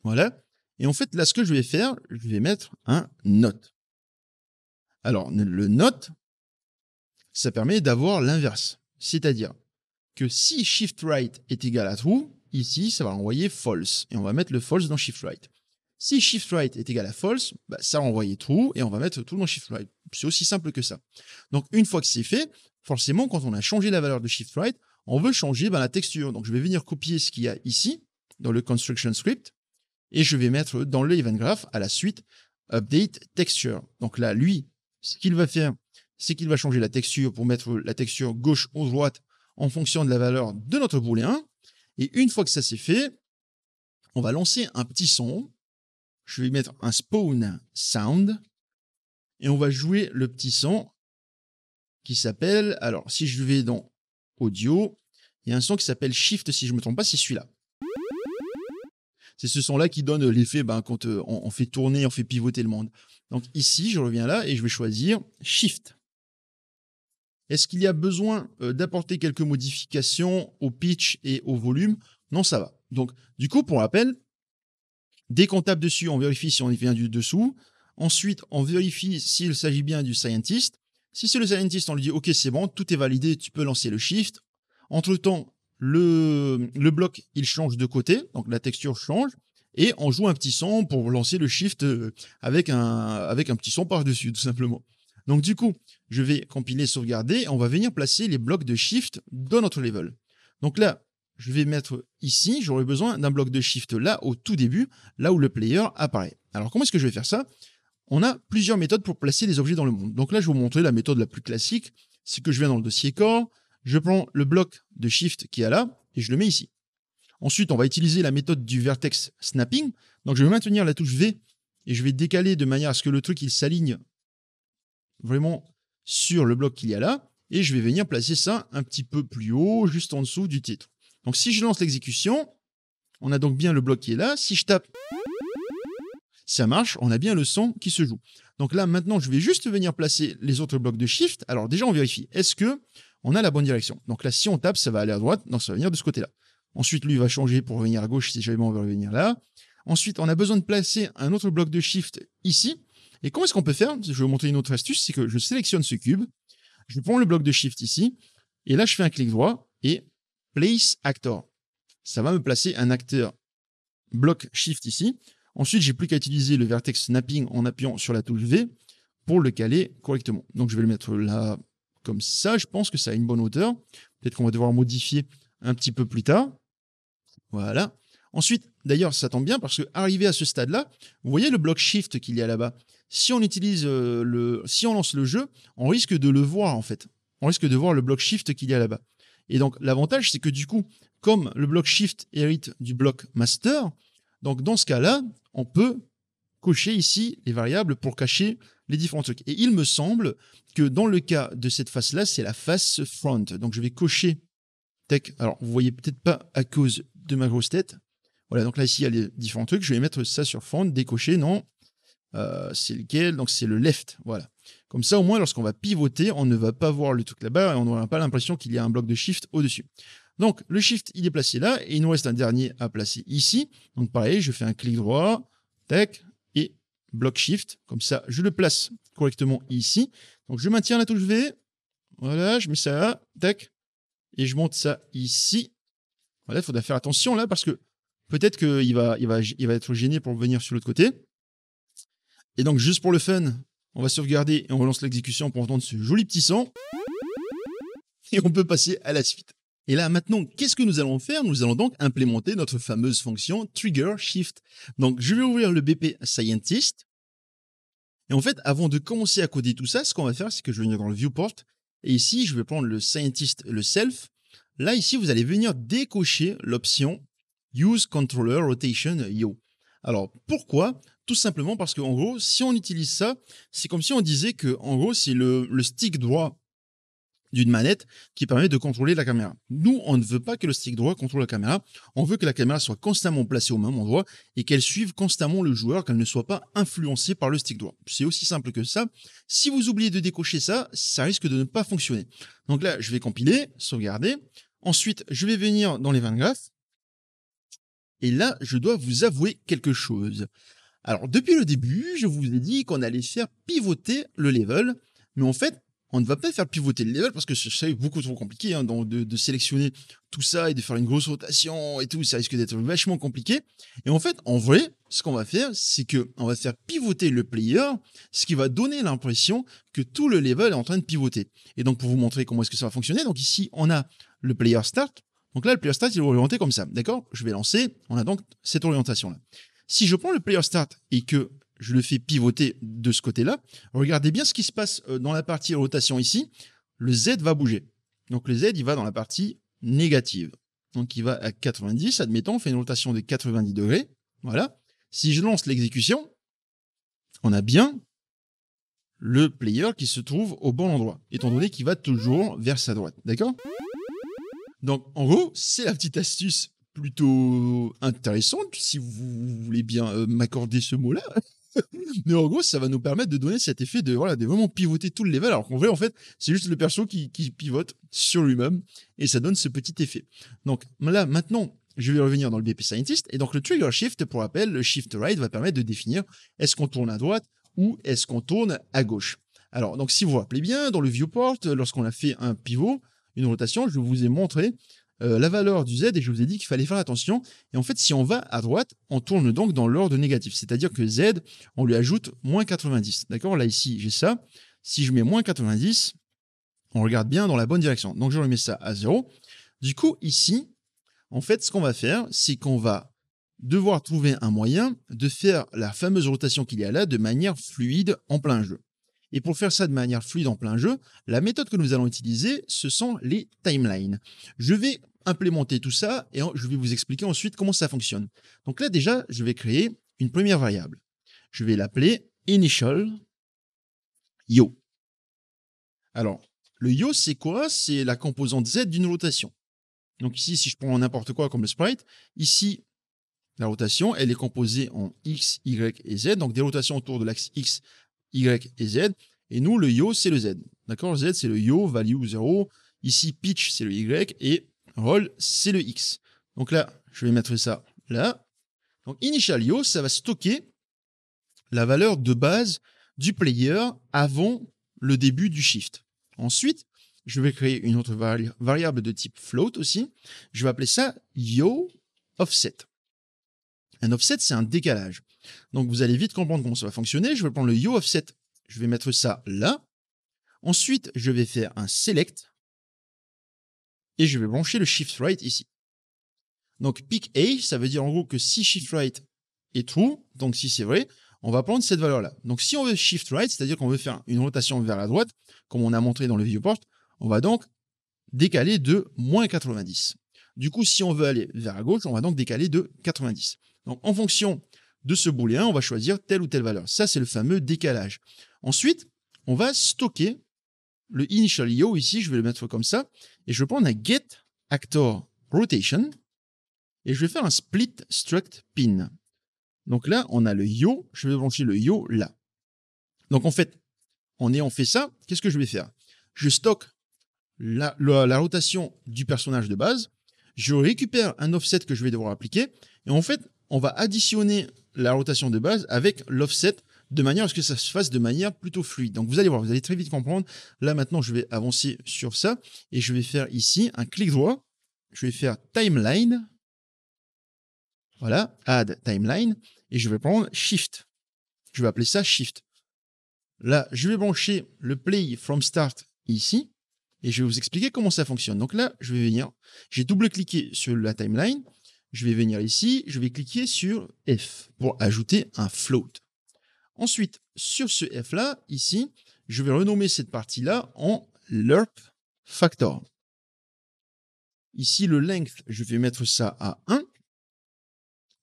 Voilà. Et en fait, là, ce que je vais faire, je vais mettre un note. Alors, le note, ça permet d'avoir l'inverse. C'est-à-dire que si shift right est égal à true, ici, ça va envoyer false. Et on va mettre le false dans shift right. Si shift right est égal à false, ça va envoyer true et on va mettre true dans shift right. C'est aussi simple que ça. Donc, une fois que c'est fait, forcément, quand on a changé la valeur de shift right, on veut changer la texture. Donc, je vais venir copier ce qu'il y a ici, dans le construction script, et je vais mettre dans le event graph à la suite update texture. Donc là, lui, ce qu'il va faire, c'est qu'il va changer la texture pour mettre la texture gauche ou droite en fonction de la valeur de notre booléen. Et une fois que ça c'est fait, on va lancer un petit son. Je vais mettre un spawn sound et on va jouer le petit son qui s'appelle, alors si je vais dans audio, il y a un son qui s'appelle shift, si je ne me trompe pas, c'est celui-là. C'est ce son-là qui donne l'effet quand on fait tourner, on fait pivoter le monde. Donc ici, je reviens là et je vais choisir shift. Est-ce qu'il y a besoin d'apporter quelques modifications au pitch et au volume? Non, ça va. Donc du coup, pour rappel, dès qu'on tape dessus, on vérifie si on vient du dessous. Ensuite, on vérifie s'il s'agit bien du scientist. Si c'est le scientist, on lui dit « Ok, c'est bon, tout est validé, tu peux lancer le shift. » Entre-temps, le bloc, il change de côté, donc la texture change. Et on joue un petit son pour lancer le shift avec un petit son par-dessus, tout simplement. Donc du coup, je vais compiler, sauvegarder, et on va venir placer les blocs de shift dans notre level. Donc là, je vais mettre ici, j'aurai besoin d'un bloc de shift là, au tout début, là où le player apparaît. Alors, comment est-ce que je vais faire ça? On a plusieurs méthodes pour placer les objets dans le monde. Donc là, je vais vous montrer la méthode la plus classique. C'est que je viens dans le dossier core, je prends le bloc de shift qui est là, et je le mets ici. Ensuite, on va utiliser la méthode du vertex snapping. Donc, je vais maintenir la touche V, et je vais décaler de manière à ce que le truc, il s'aligne vraiment sur le bloc qu'il y a là, et je vais venir placer ça un petit peu plus haut, juste en dessous du titre. Donc si je lance l'exécution, on a donc bien le bloc qui est là. Si je tape, ça marche, on a bien le son qui se joue. Donc là, maintenant, je vais juste venir placer les autres blocs de shift. Alors déjà, on vérifie, est-ce que on a la bonne direction? Donc là, si on tape, ça va aller à droite, donc ça va venir de ce côté-là. Ensuite, lui, il va changer pour revenir à gauche si jamais on veut revenir là. Ensuite, on a besoin de placer un autre bloc de shift ici. Et comment est-ce qu'on peut faire? Je vais vous montrer une autre astuce, c'est que je sélectionne ce cube, je prends le bloc de shift ici, et là, je fais un clic droit, et place actor. Ça va me placer un acteur bloc shift ici. Ensuite, j'ai plus qu'à utiliser le vertex snapping en appuyant sur la touche V pour le caler correctement. Donc, je vais le mettre là comme ça. Je pense que ça a une bonne hauteur. Peut-être qu'on va devoir modifier un petit peu plus tard. Voilà. Ensuite, d'ailleurs, ça tombe bien parce que arrivé à ce stade-là, vous voyez le bloc shift qu'il y a là-bas. Si on utilise si on lance le jeu, on risque de le voir en fait. On risque de voir le bloc shift qu'il y a là-bas. Et donc, l'avantage, c'est que du coup, comme le bloc shift hérite du bloc master, donc dans ce cas-là, on peut cocher ici les variables pour cacher les différents trucs. Et il me semble que dans le cas de cette face-là, c'est la face front. Donc, je vais cocher Tac. Alors, vous voyez peut-être pas à cause de ma grosse tête. Voilà, donc là, ici, il y a les différents trucs. Je vais mettre ça sur fond, décocher, non. C'est lequel? Donc, c'est le left. Voilà. Comme ça, au moins, lorsqu'on va pivoter, on ne va pas voir le truc là-bas et on n'aura pas l'impression qu'il y a un bloc de shift au-dessus. Donc, le shift, il est placé là et il nous reste un dernier à placer ici. Donc, pareil, je fais un clic droit, tac, et bloc shift. Comme ça, je le place correctement ici. Donc, je maintiens la touche V. Voilà, je mets ça là, tac, et je monte ça ici. Voilà, il faudra faire attention là parce que peut-être qu'il va être gêné pour venir sur l'autre côté. Et donc, juste pour le fun, on va sauvegarder et on relance l'exécution pour entendre ce joli petit son. Et on peut passer à la suite. Et là, maintenant, qu'est-ce que nous allons faire? Nous allons donc implémenter notre fameuse fonction Trigger Shift. Donc, je vais ouvrir le BP Scientist. Et en fait, avant de commencer à coder tout ça, ce qu'on va faire, c'est que je vais venir dans le Viewport. Et ici, je vais prendre le Scientist, le Self. Là, ici, vous allez venir décocher l'option Use Controller Rotation Yo. Alors, pourquoi? Tout simplement parce qu'en gros, si on utilise ça, c'est comme si on disait que, en gros, c'est le stick droit d'une manette qui permet de contrôler la caméra. Nous, on ne veut pas que le stick droit contrôle la caméra. On veut que la caméra soit constamment placée au même endroit et qu'elle suive constamment le joueur, qu'elle ne soit pas influencée par le stick droit. C'est aussi simple que ça. Si vous oubliez de décocher ça, ça risque de ne pas fonctionner. Donc là, je vais compiler, sauvegarder. Ensuite, je vais venir dans les 20 graphes. Et là, je dois vous avouer quelque chose. Alors, depuis le début, je vous ai dit qu'on allait faire pivoter le level. Mais en fait, on ne va pas faire pivoter le level parce que c'est beaucoup trop compliqué hein, de sélectionner tout ça et de faire une grosse rotation et tout. Ça risque d'être vachement compliqué. Et en fait, en vrai, ce qu'on va faire, c'est qu'on va faire pivoter le player, ce qui va donner l'impression que tout le level est en train de pivoter. Et donc, pour vous montrer comment est-ce que ça va fonctionner, donc ici, on a le player start. Donc là, le player start, il est orienté comme ça. D'accord? Je vais lancer. On a donc cette orientation-là. Si je prends le player start et que je le fais pivoter de ce côté-là, regardez bien ce qui se passe dans la partie rotation ici. Le Z va bouger. Donc le Z, il va dans la partie négative. Donc il va à 90, admettons, on fait une rotation de 90 degrés. Voilà. Si je lance l'exécution, on a bien le player qui se trouve au bon endroit, étant donné qu'il va toujours vers sa droite. D'accord? Donc en gros, c'est la petite astuce plutôt intéressante, si vous voulez bien m'accorder ce mot-là. Mais en gros, ça va nous permettre de donner cet effet de vraiment pivoter tout le level, alors qu'en vrai, en fait, c'est juste le perso qui pivote sur lui-même, et ça donne ce petit effet. Donc là, maintenant, je vais revenir dans le BP Scientist, et donc le Trigger Shift, pour rappel, le Shift Right va permettre de définir est-ce qu'on tourne à droite ou est-ce qu'on tourne à gauche. Alors, donc si vous vous rappelez bien, dans le Viewport, lorsqu'on a fait un pivot, une rotation, je vous ai montré la valeur du Z et je vous ai dit qu'il fallait faire attention. Et en fait, si on va à droite, on tourne donc dans l'ordre négatif. C'est-à-dire que Z, on lui ajoute moins 90. D'accord? Là, ici, j'ai ça. Si je mets moins 90, on regarde bien dans la bonne direction. Donc, je remets ça à 0. Du coup, ici, en fait, ce qu'on va faire, c'est qu'on va devoir trouver un moyen de faire la fameuse rotation qu'il y a là de manière fluide en plein jeu. Et pour faire ça de manière fluide en plein jeu, la méthode que nous allons utiliser, ce sont les timelines. Je vais implémenter tout ça et je vais vous expliquer ensuite comment ça fonctionne. Donc là, déjà, je vais créer une première variable. Je vais l'appeler initial yo. Alors, le yo, c'est quoi? C'est la composante Z d'une rotation. Donc ici, si je prends n'importe quoi comme le sprite, ici, la rotation, elle est composée en X, Y et Z, donc des rotations autour de l'axe X, Y et Z. Et nous, le yo, c'est le Z. D'accord? Z, c'est le yo, value 0. Ici, pitch, c'est le Y. Et roll, c'est le X. Donc là, je vais mettre ça là. Donc initial yo, ça va stocker la valeur de base du player avant le début du shift. Ensuite, je vais créer une autre variable de type float aussi. Je vais appeler ça yo offset. Un offset, c'est un décalage. Donc, vous allez vite comprendre comment ça va fonctionner. Je vais prendre le yo offset. Je vais mettre ça là. Ensuite, je vais faire un select. Et je vais brancher le shift right ici. Donc, pick A, ça veut dire en gros que si shift right est true, donc si c'est vrai, on va prendre cette valeur-là. Donc, si on veut shift right, c'est-à-dire qu'on veut faire une rotation vers la droite, comme on a montré dans le viewport, on va donc décaler de moins 90. Du coup, si on veut aller vers la gauche, on va donc décaler de 90. Donc, en fonction de ce booléen, on va choisir telle ou telle valeur. Ça, c'est le fameux décalage. Ensuite, on va stocker le initial yo ici, je vais le mettre comme ça, et je vais prendre un get actor rotation et je vais faire un split struct pin. Donc là, on a le yo, je vais brancher le yo là. Donc en fait, en ayant fait ça, qu'est-ce que je vais faire? Je stocke la rotation du personnage de base, je récupère un offset que je vais devoir appliquer, et en fait, on va additionner la rotation de base avec l'offset de manière à ce que ça se fasse de manière plutôt fluide. Donc vous allez voir, vous allez très vite comprendre. Là maintenant, je vais avancer sur ça, et je vais faire ici un clic droit, je vais faire timeline, voilà, add timeline, et je vais prendre shift. Je vais appeler ça shift. Là, je vais brancher le play from start ici, et je vais vous expliquer comment ça fonctionne. Donc là, je vais venir, j'ai double-cliqué sur la timeline, je vais venir ici, je vais cliquer sur F pour ajouter un float. Ensuite, sur ce F là, ici, je vais renommer cette partie-là en lerp factor. Ici, le length, je vais mettre ça à 1.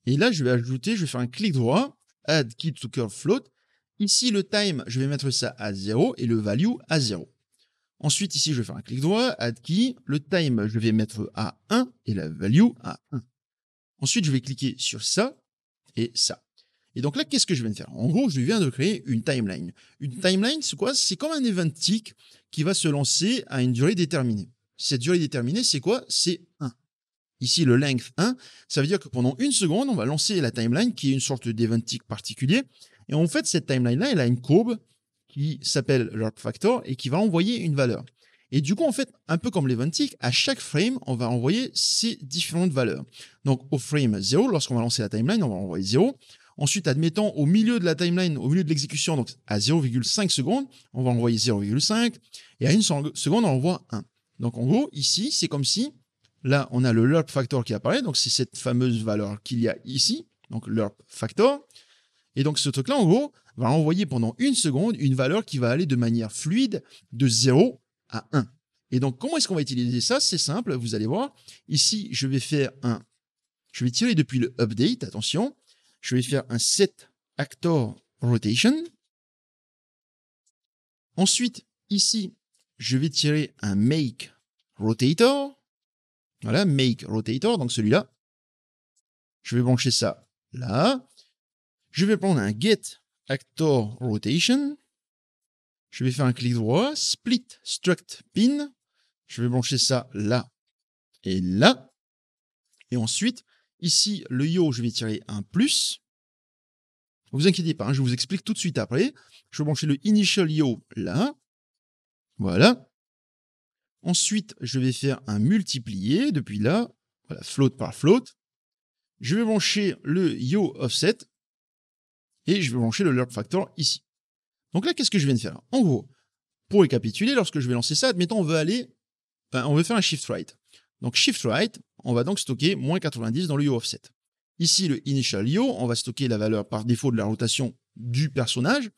Et là, je vais ajouter, je vais faire un clic droit, add key to curve float. Ici, le time, je vais mettre ça à 0 et le value à 0. Ensuite, ici, je vais faire un clic droit, add key. Le time, je vais mettre à 1 et la value à 1. Ensuite, je vais cliquer sur ça et ça. Et donc là, qu'est-ce que je viens de faire? En gros, je viens de créer une timeline. Une timeline, c'est quoi? C'est comme un event tick qui va se lancer à une durée déterminée. Cette durée déterminée, c'est quoi? C'est 1. Ici, le length 1, ça veut dire que pendant une seconde, on va lancer la timeline qui est une sorte d'event tick particulier. Et en fait, cette timeline-là, elle a une courbe qui s'appelle lerp factor et qui va envoyer une valeur. Et du coup, en fait, un peu comme l'event tick, à chaque frame, on va envoyer ces différentes valeurs. Donc, au frame 0, lorsqu'on va lancer la timeline, on va envoyer 0. Ensuite, admettons, au milieu de la timeline, au milieu de l'exécution, donc à 0,5 secondes, on va envoyer 0,5. Et à 1 seconde, on envoie 1. Donc, en gros, ici, c'est comme si, là, on a le lerp factor qui apparaît. Donc, c'est cette fameuse valeur qu'il y a ici. Donc, lerp factor. Et donc, ce truc-là, en gros, va envoyer pendant 1 seconde une valeur qui va aller de manière fluide de 0 à 1. Et donc, comment est-ce qu'on va utiliser ça? C'est simple, vous allez voir. Ici, je vais tirer depuis le update, attention. Je vais faire un set actor rotation. Ensuite, ici, je vais tirer un make rotator. Voilà, make rotator, donc celui-là. Je vais brancher ça là. Je vais prendre un get actor rotation. Je vais faire un clic droit, split struct pin. Je vais brancher ça là et là. Et ensuite, ici, le yo, je vais tirer un plus. Ne vous inquiétez pas, hein, je vous explique tout de suite après. Je vais brancher le initial yo là. Voilà. Ensuite, je vais faire un multiplier depuis là. Voilà, float par float. Je vais brancher le yo offset. Et je vais brancher le lerp factor ici. Donc là, qu'est-ce que je viens de faire? En gros, pour récapituler, lorsque je vais lancer ça, admettons, on veut faire un shift right. Donc shift right, on va donc stocker moins 90 dans le yo offset. Ici, le initial yo, on va stocker la valeur par défaut de la rotation du personnage.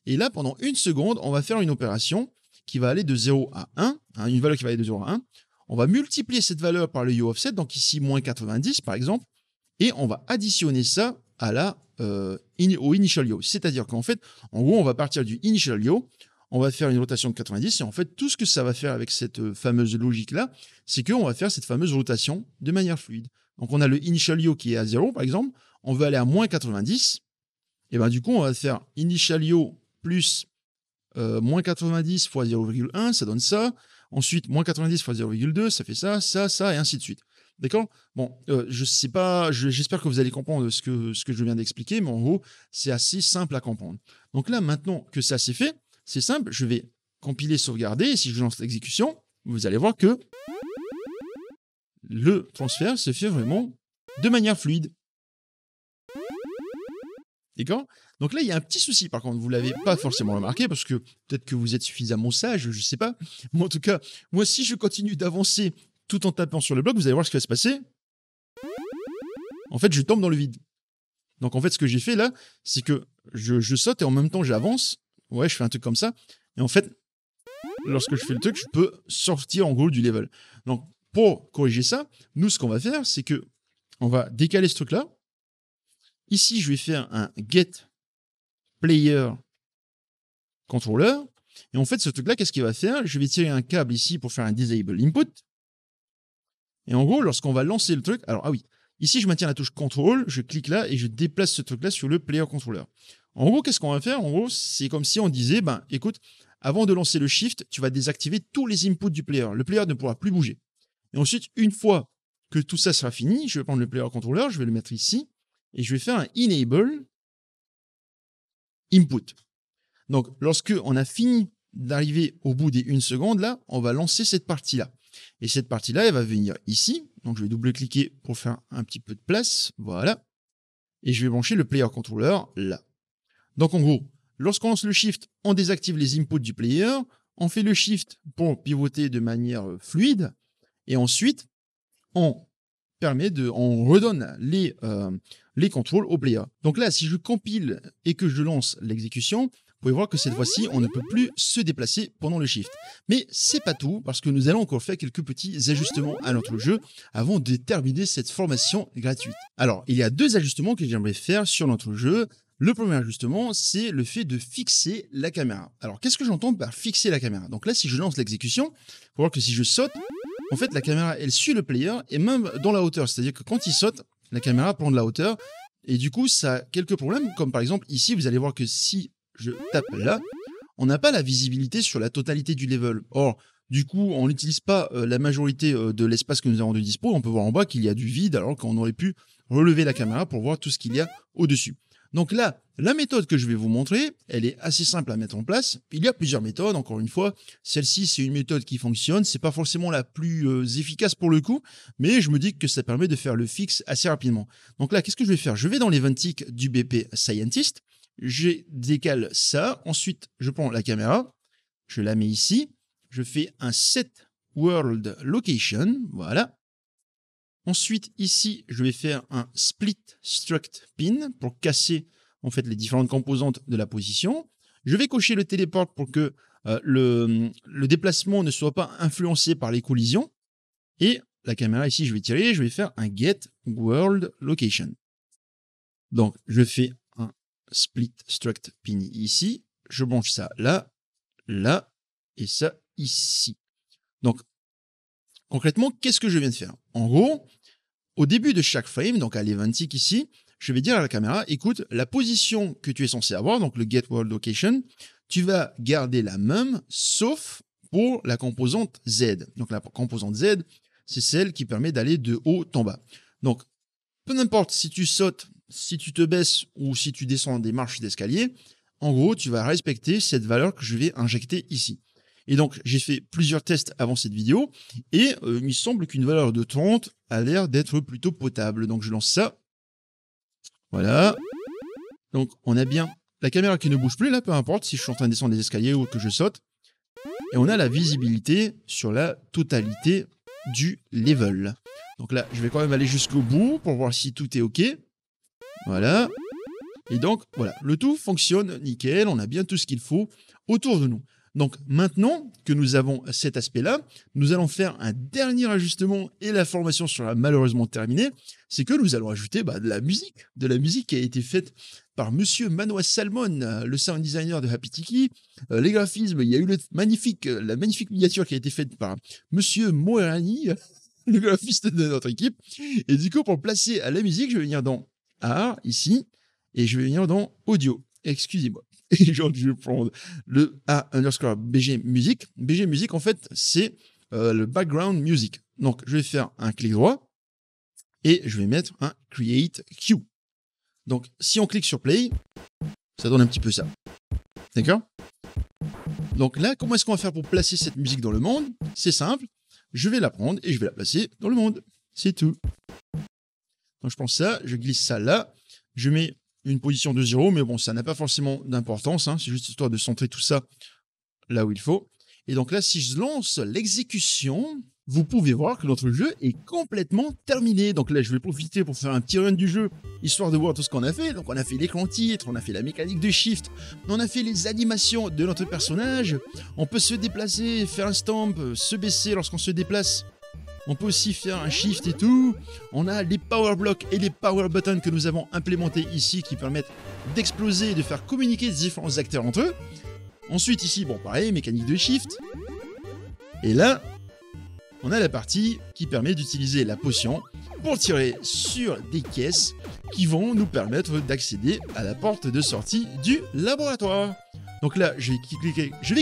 Et là, pendant 1 seconde, on va faire une opération qui va aller de 0 à 1, hein, une valeur qui va aller de 0 à 1. On va multiplier cette valeur par le yo offset, donc ici, moins 90 par exemple, et on va additionner ça à au initial yo. C'est-à-dire qu'en fait, en gros, on va partir du initial yo, on va faire une rotation de 90, et en fait, tout ce que ça va faire avec cette fameuse logique-là, c'est qu'on va faire cette fameuse rotation de manière fluide. Donc, on a le initial yo qui est à 0, par exemple, on veut aller à moins 90, et ben du coup, on va faire initial yo plus moins 90 fois 0,1, ça donne ça. Ensuite, moins 90 fois 0,2, ça fait ça, ça, ça, et ainsi de suite. D'accord? Bon, je sais pas, j'espère que vous allez comprendre ce que je viens d'expliquer, mais en gros, c'est assez simple à comprendre. Donc là, maintenant que ça c'est fait, c'est simple, je vais compiler, sauvegarder, et si je lance l'exécution, vous allez voir que le transfert se fait vraiment de manière fluide. D'accord? Donc là, il y a un petit souci, par contre, vous ne l'avez pas forcément remarqué, parce que peut-être que vous êtes suffisamment sage, je ne sais pas. Mais en tout cas, moi, si je continue d'avancer tout en tapant sur le bloc, vous allez voir ce qui va se passer. En fait, je tombe dans le vide. Donc en fait, ce que j'ai fait là, c'est que je saute et en même temps, j'avance. Ouais, je fais un truc comme ça. Et en fait, lorsque je fais le truc, je peux sortir en gros du level. Donc pour corriger ça, nous, ce qu'on va faire, c'est que on va décaler ce truc-là. Ici, je vais faire un get player controller. Et en fait, ce truc-là, qu'est-ce qu'il va faire? Je vais tirer un câble ici pour faire un disable input. Et en gros, lorsqu'on va lancer le truc, alors ah oui, ici je maintiens la touche contrôle, je clique là et je déplace ce truc là sur le player controller. En gros, qu'est-ce qu'on va faire? En gros, c'est comme si on disait, ben écoute, avant de lancer le shift, tu vas désactiver tous les inputs du player. Le player ne pourra plus bouger. Et ensuite, une fois que tout ça sera fini, je vais prendre le player controller, je vais le mettre ici et je vais faire un enable input. Donc, lorsque on a fini d'arriver au bout des 1 seconde, là, on va lancer cette partie-là. Et cette partie-là, elle va venir ici. Donc, je vais double-cliquer pour faire un petit peu de place. Voilà. Et je vais brancher le player controller là. Donc, en gros, lorsqu'on lance le shift, on désactive les inputs du player. On fait le shift pour pivoter de manière fluide. Et ensuite, on redonne les contrôles au player. Donc là, si je compile et que je lance l'exécution, vous pouvez voir que cette fois-ci, on ne peut plus se déplacer pendant le shift. Mais c'est pas tout, parce que nous allons encore faire quelques petits ajustements à notre jeu avant de terminer cette formation gratuite. Alors, il y a 2 ajustements que j'aimerais faire sur notre jeu. Le premier ajustement, c'est le fait de fixer la caméra. Alors, qu'est-ce que j'entends par fixer la caméra? Donc là, si je lance l'exécution, vous voir que si je saute, en fait, la caméra, elle suit le player et même dans la hauteur. C'est-à-dire que quand il saute, la caméra prend de la hauteur. Et du coup, ça a quelques problèmes. Comme par exemple, ici, vous allez voir que si je tape là, on n'a pas la visibilité sur la totalité du level. Or, du coup, on n'utilise pas la majorité de l'espace que nous avons de dispo. On peut voir en bas qu'il y a du vide alors qu'on aurait pu relever la caméra pour voir tout ce qu'il y a au-dessus. Donc là, la méthode que je vais vous montrer, elle est assez simple à mettre en place. Il y a plusieurs méthodes, encore une fois. Celle-ci, c'est une méthode qui fonctionne. C'est pas forcément la plus efficace pour le coup, mais je me dis que ça permet de faire le fixe assez rapidement. Donc là, qu'est-ce que je vais faire? Je vais dans les Ventic du BP Scientist. Je décale ça. Ensuite, je prends la caméra. Je la mets ici. Je fais un Set World Location. Voilà. Ensuite, ici, je vais faire un Split Struct Pin pour casser en fait les différentes composantes de la position. Je vais cocher le téléport pour que le déplacement ne soit pas influencé par les collisions. Et la caméra ici, je vais tirer, je vais faire un Get World Location. Donc, je fais un Split Struct Pin ici. Je branche ça là, là et ça ici. Donc, concrètement, qu'est-ce que je viens de faire? En gros, au début de chaque frame, donc à l'Eventic ici, je vais dire à la caméra, écoute, la position que tu es censé avoir, donc le Get World Location, tu vas garder la même, sauf pour la composante Z. Donc la composante Z, c'est celle qui permet d'aller de haut en bas. Donc, peu importe si tu sautes, si tu te baisses ou si tu descends des marches d'escalier, en gros, tu vas respecter cette valeur que je vais injecter ici. Et donc, j'ai fait plusieurs tests avant cette vidéo, et il me semble qu'une valeur de 30 a l'air d'être plutôt potable. Donc, je lance ça. Voilà. Donc, on a bien la caméra qui ne bouge plus, là, peu importe si je suis en train de descendre des escaliers ou que je saute. Et on a la visibilité sur la totalité du level. Donc là, je vais quand même aller jusqu'au bout pour voir si tout est OK. Voilà. Et donc, voilà, le tout fonctionne nickel. On a bien tout ce qu'il faut autour de nous. Donc maintenant que nous avons cet aspect-là, nous allons faire un dernier ajustement et la formation sera malheureusement terminée. C'est que nous allons ajouter de la musique qui a été faite par Monsieur Manoa Salmon, le sound designer de Happy Tiki. Les graphismes, il y a eu la magnifique miniature qui a été faite par Monsieur Moerani, le graphiste de notre équipe. Et du coup, pour placer à la musique, je vais venir dans Art, ici, et je vais venir dans Audio. Excusez-moi. Et genre, je vais prendre le A_BG Music. BG Music, en fait, c'est le background music. Donc, je vais faire un clic droit et je vais mettre un Create Cue. Donc, si on clique sur Play, ça donne un petit peu ça. D'accord? Donc là, comment est-ce qu'on va faire pour placer cette musique dans le monde? C'est simple. Je vais la prendre et je vais la placer dans le monde. C'est tout. Donc, je prends ça, je glisse ça là. Je mets une position de 0, mais bon, ça n'a pas forcément d'importance, hein, c'est juste histoire de centrer tout ça là où il faut. Et donc là, si je lance l'exécution, vous pouvez voir que notre jeu est complètement terminé. Donc là, je vais profiter pour faire un petit run du jeu, histoire de voir tout ce qu'on a fait. Donc on a fait l'écran titre, on a fait la mécanique de shift, on a fait les animations de notre personnage, on peut se déplacer, faire un stomp, se baisser lorsqu'on se déplace. On peut aussi faire un shift et tout. On a les power blocks et les power buttons que nous avons implémentés ici qui permettent d'exploser et de faire communiquer les différents acteurs entre eux. Ensuite ici, bon pareil, mécanique de shift. Et là, on a la partie qui permet d'utiliser la potion pour tirer sur des caisses qui vont nous permettre d'accéder à la porte de sortie du laboratoire. Donc là, je vais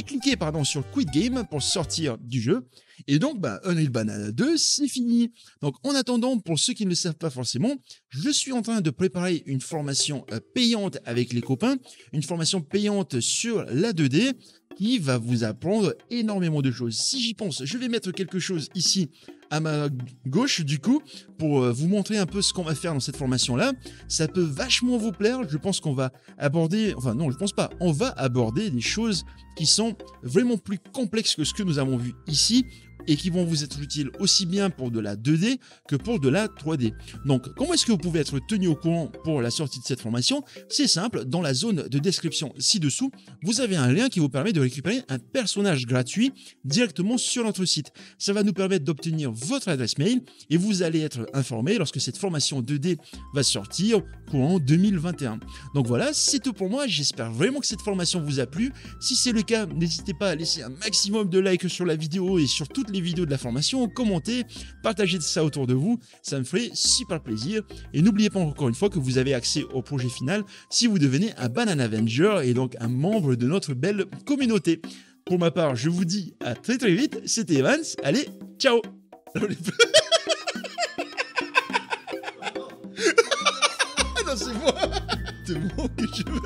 cliquer sur Quit Game pour sortir du jeu. Et donc, Unreal Banana 2, c'est fini. Donc, en attendant, pour ceux qui ne le savent pas forcément, je suis en train de préparer une formation payante avec les copains, une formation payante sur la 2D qui va vous apprendre énormément de choses. Si j'y pense, je vais mettre quelque chose ici à ma gauche, du coup, pour vous montrer un peu ce qu'on va faire dans cette formation-là. Ça peut vachement vous plaire. Je pense qu'on va aborder, enfin non, je pense pas, on va aborder des choses qui sont vraiment plus complexes que ce que nous avons vu ici et qui vont vous être utiles aussi bien pour de la 2D que pour de la 3D. Donc, comment est-ce que vous pouvez être tenu au courant pour la sortie de cette formation? C'est simple, dans la zone de description ci-dessous, vous avez un lien qui vous permet de récupérer un personnage gratuit directement sur notre site. Ça va nous permettre d'obtenir votre adresse mail et vous allez être informé lorsque cette formation 2D va sortir courant 2021. Donc voilà, c'est tout pour moi. J'espère vraiment que cette formation vous a plu. Si c'est le cas, n'hésitez pas à laisser un maximum de likes sur la vidéo et sur toutes les vidéos de la formation, commentez, partagez ça autour de vous, ça me ferait super plaisir. Et n'oubliez pas encore une fois que vous avez accès au projet final si vous devenez un Banana Avenger et donc un membre de notre belle communauté. Pour ma part, je vous dis à très très vite, c'était Evans, allez, ciao. Non, c'est moi que je veux.